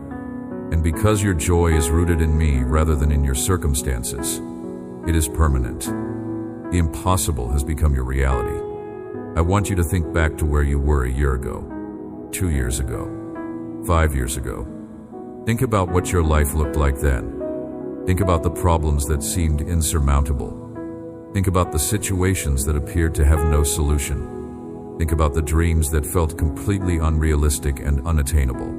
And because your joy is rooted in me rather than in your circumstances, it is permanent. The impossible has become your reality. I want you to think back to where you were a year ago, 2 years ago, 5 years ago. Think about what your life looked like then. Think about the problems that seemed insurmountable. Think about the situations that appeared to have no solution. Think about the dreams that felt completely unrealistic and unattainable.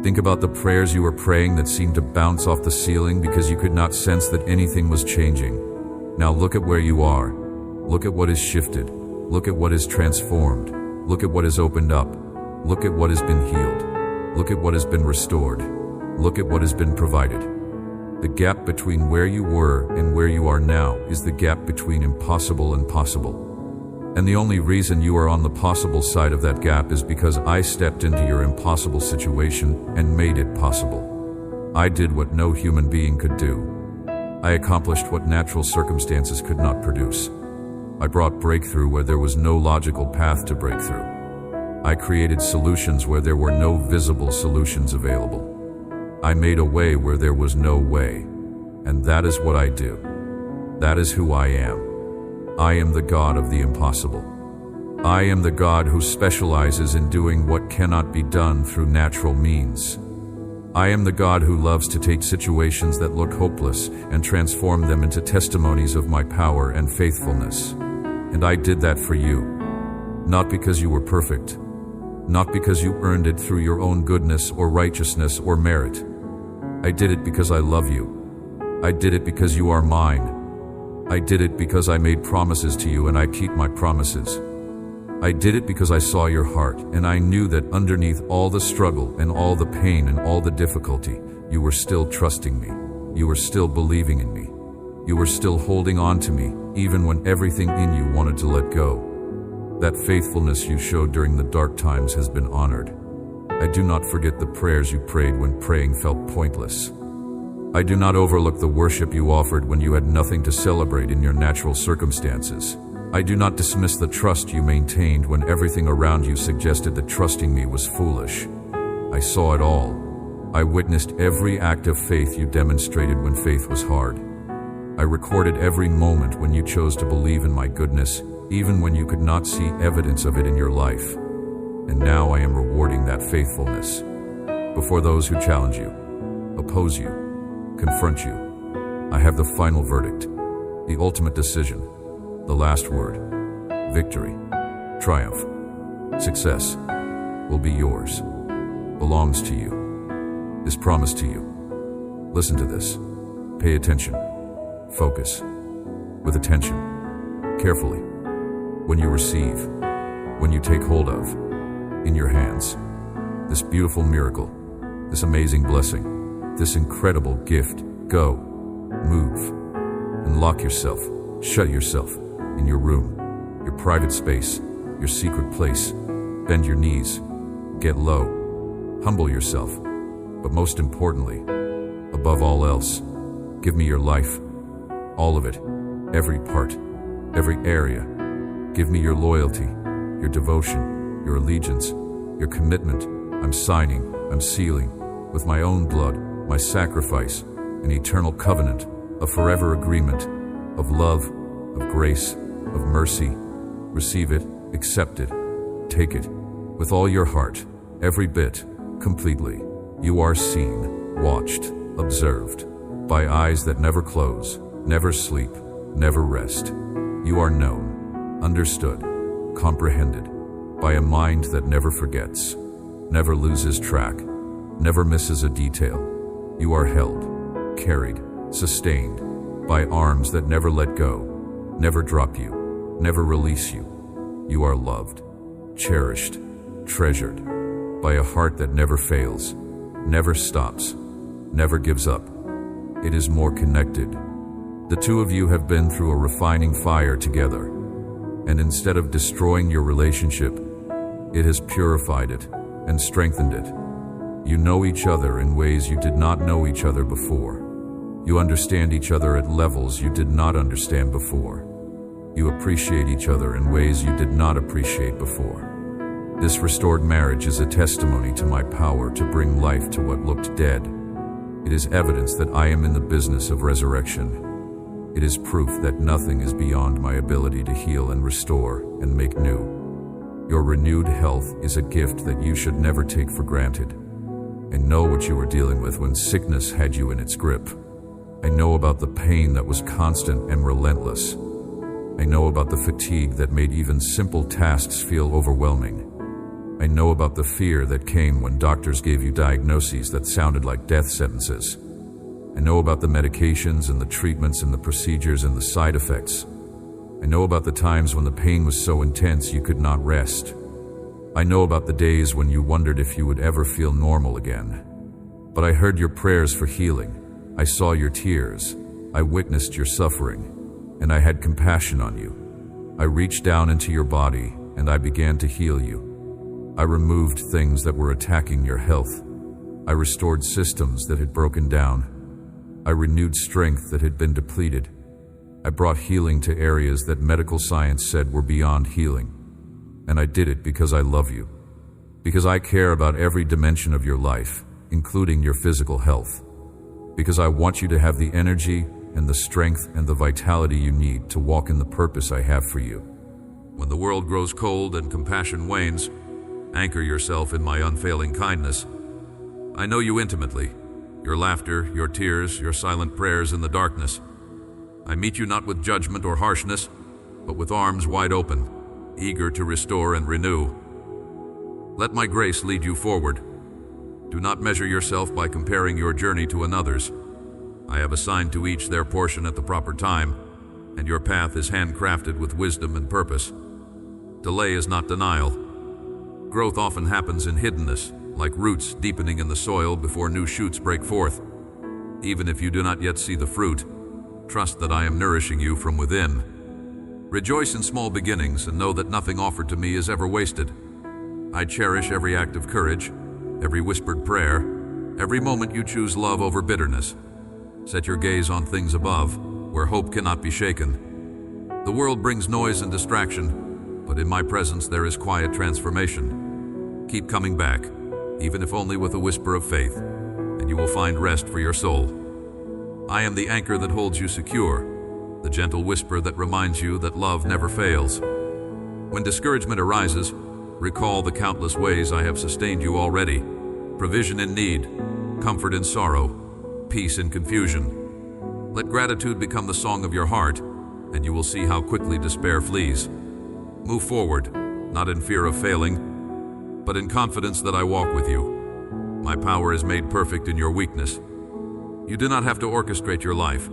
Think about the prayers you were praying that seemed to bounce off the ceiling because you could not sense that anything was changing. Now look at where you are. Look at what has shifted. Look at what is transformed. Look at what has opened up. Look at what has been healed. Look at what has been restored. Look at what has been provided. The gap between where you were and where you are now is the gap between impossible and possible. And the only reason you are on the possible side of that gap is because I stepped into your impossible situation and made it possible. I did what no human being could do. I accomplished what natural circumstances could not produce. I brought breakthrough where there was no logical path to breakthrough. I created solutions where there were no visible solutions available. I made a way where there was no way. And that is what I do. That is who I am. I am the God of the impossible. I am the God who specializes in doing what cannot be done through natural means. I am the God who loves to take situations that look hopeless and transform them into testimonies of my power and faithfulness. And I did that for you. Not because you were perfect. Not because you earned it through your own goodness or righteousness or merit. I did it because I love you. I did it because you are mine. I did it because I made promises to you and I keep my promises. I did it because I saw your heart and I knew that underneath all the struggle and all the pain and all the difficulty, you were still trusting me. You were still believing in me. You were still holding on to me, even when everything in you wanted to let go. That faithfulness you showed during the dark times has been honored. I do not forget the prayers you prayed when praying felt pointless. I do not overlook the worship you offered when you had nothing to celebrate in your natural circumstances. I do not dismiss the trust you maintained when everything around you suggested that trusting me was foolish. I saw it all. I witnessed every act of faith you demonstrated when faith was hard. I recorded every moment when you chose to believe in my goodness, even when you could not see evidence of it in your life. And now I am rewarding that faithfulness. Before those who challenge you, oppose you, confront you, I have the final verdict, the ultimate decision, the last word. Victory, triumph, success will be yours, belongs to you, is promised to you. Listen to this. Pay attention. Focus. With attention. Carefully. When you receive, when you take hold of, in your hands, this beautiful miracle, this amazing blessing, this incredible gift, go, move, and lock yourself, shut yourself in your room, your private space, your secret place. Bend your knees, get low, humble yourself, but most importantly, above all else, give me your life, all of it, every part, every area. Give me your loyalty, your devotion, your allegiance, your commitment. I'm signing, I'm sealing, with my own blood, my sacrifice, an eternal covenant, a forever agreement, of love, of grace, of mercy. Receive it, accept it, take it, with all your heart, every bit, completely. You are seen, watched, observed, by eyes that never close, never sleep, never rest. You are known, understood, comprehended, by a mind that never forgets, never loses track, never misses a detail. You are held, carried, sustained, by arms that never let go, never drop you, never release you. You are loved, cherished, treasured, by a heart that never fails, never stops, never gives up. It is more connected. The two of you have been through a refining fire together, and instead of destroying your relationship, it has purified it and strengthened it. You know each other in ways you did not know each other before. You understand each other at levels you did not understand before. You appreciate each other in ways you did not appreciate before. This restored marriage is a testimony to my power to bring life to what looked dead. It is evidence that I am in the business of resurrection. It is proof that nothing is beyond my ability to heal and restore and make new. Your renewed health is a gift that you should never take for granted. I know what you were dealing with when sickness had you in its grip. I know about the pain that was constant and relentless. I know about the fatigue that made even simple tasks feel overwhelming. I know about the fear that came when doctors gave you diagnoses that sounded like death sentences. I know about the medications and the treatments and the procedures and the side effects. I know about the times when the pain was so intense you could not rest. I know about the days when you wondered if you would ever feel normal again. But I heard your prayers for healing. I saw your tears. I witnessed your suffering. And I had compassion on you. I reached down into your body and I began to heal you. I removed things that were attacking your health. I restored systems that had broken down. I renewed strength that had been depleted. I brought healing to areas that medical science said were beyond healing. And I did it because I love you. Because I care about every dimension of your life, including your physical health. Because I want you to have the energy and the strength and the vitality you need to walk in the purpose I have for you. When the world grows cold and compassion wanes, anchor yourself in my unfailing kindness. I know you intimately, your laughter, your tears, your silent prayers in the darkness. I meet you not with judgment or harshness, but with arms wide open, eager to restore and renew. Let my grace lead you forward. Do not measure yourself by comparing your journey to another's. I have assigned to each their portion at the proper time, and your path is handcrafted with wisdom and purpose. Delay is not denial. Growth often happens in hiddenness, like roots deepening in the soil before new shoots break forth. Even if you do not yet see the fruit, trust that I am nourishing you from within. Rejoice in small beginnings and know that nothing offered to me is ever wasted. I cherish every act of courage, every whispered prayer, every moment you choose love over bitterness. Set your gaze on things above, where hope cannot be shaken. The world brings noise and distraction, but in my presence there is quiet transformation. Keep coming back, even if only with a whisper of faith, and you will find rest for your soul. I am the anchor that holds you secure, the gentle whisper that reminds you that love never fails. When discouragement arises, recall the countless ways I have sustained you already. Provision in need, comfort in sorrow, peace in confusion. Let gratitude become the song of your heart, and you will see how quickly despair flees. Move forward, not in fear of failing, but in confidence that I walk with you. My power is made perfect in your weakness. You do not have to orchestrate your life.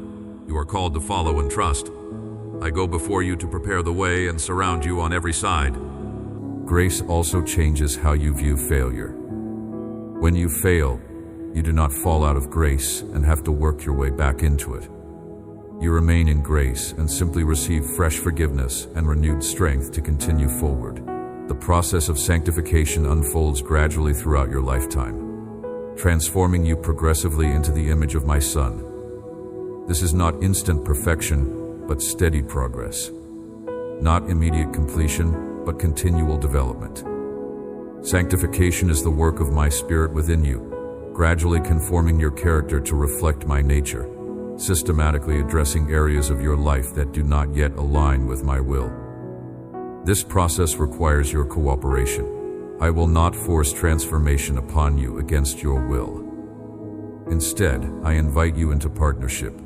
You are called to follow and trust. I go before you to prepare the way and surround you on every side. Grace also changes how you view failure. When you fail, you do not fall out of grace and have to work your way back into it. You remain in grace and simply receive fresh forgiveness and renewed strength to continue forward. The process of sanctification unfolds gradually throughout your lifetime, transforming you progressively into the image of my Son. This is not instant perfection, but steady progress. Not immediate completion, but continual development. Sanctification is the work of my Spirit within you, gradually conforming your character to reflect my nature, systematically addressing areas of your life that do not yet align with my will. This process requires your cooperation. I will not force transformation upon you against your will. Instead, I invite you into partnership,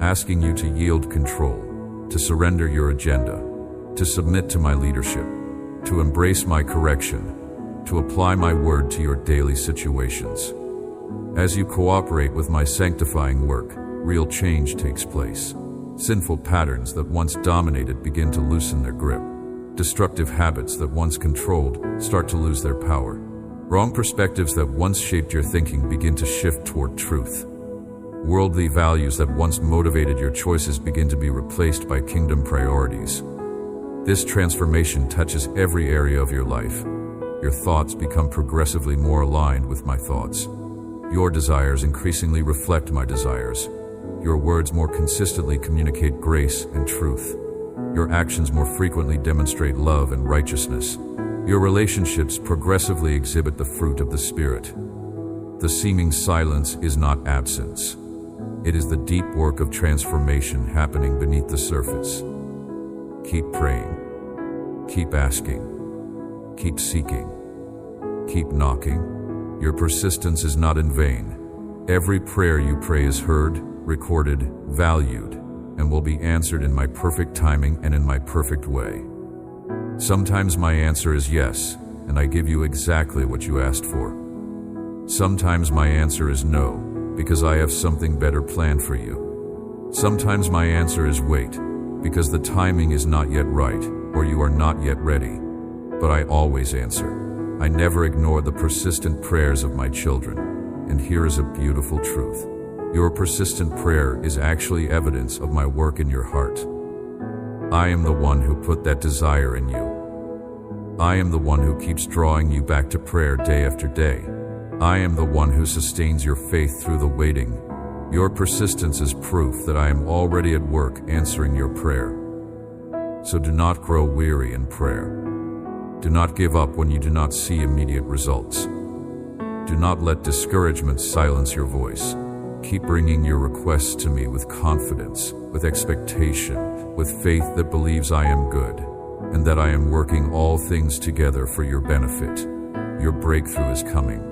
asking you to yield control, to surrender your agenda, to submit to my leadership, to embrace my correction, to apply my word to your daily situations. As you cooperate with my sanctifying work, real change takes place. Sinful patterns that once dominated begin to loosen their grip. Destructive habits that once controlled start to lose their power. Wrong perspectives that once shaped your thinking begin to shift toward truth. Worldly values that once motivated your choices begin to be replaced by kingdom priorities. This transformation touches every area of your life. Your thoughts become progressively more aligned with my thoughts. Your desires increasingly reflect my desires. Your words more consistently communicate grace and truth. Your actions more frequently demonstrate love and righteousness. Your relationships progressively exhibit the fruit of the Spirit. The seeming silence is not absence. It is the deep work of transformation happening beneath the surface. Keep praying. Keep asking. Keep seeking. Keep knocking. Your persistence is not in vain. Every prayer you pray is heard, recorded, valued, and will be answered in my perfect timing and in my perfect way. Sometimes my answer is yes, and I give you exactly what you asked for. Sometimes my answer is no, because I have something better planned for you. Sometimes my answer is wait, because the timing is not yet right, or you are not yet ready. But I always answer. I never ignore the persistent prayers of my children. And here is a beautiful truth. Your persistent prayer is actually evidence of my work in your heart. I am the one who put that desire in you. I am the one who keeps drawing you back to prayer day after day. I am the one who sustains your faith through the waiting. Your persistence is proof that I am already at work answering your prayer. So do not grow weary in prayer. Do not give up when you do not see immediate results. Do not let discouragement silence your voice. Keep bringing your requests to me with confidence, with expectation, with faith that believes I am good, and that I am working all things together for your benefit. Your breakthrough is coming.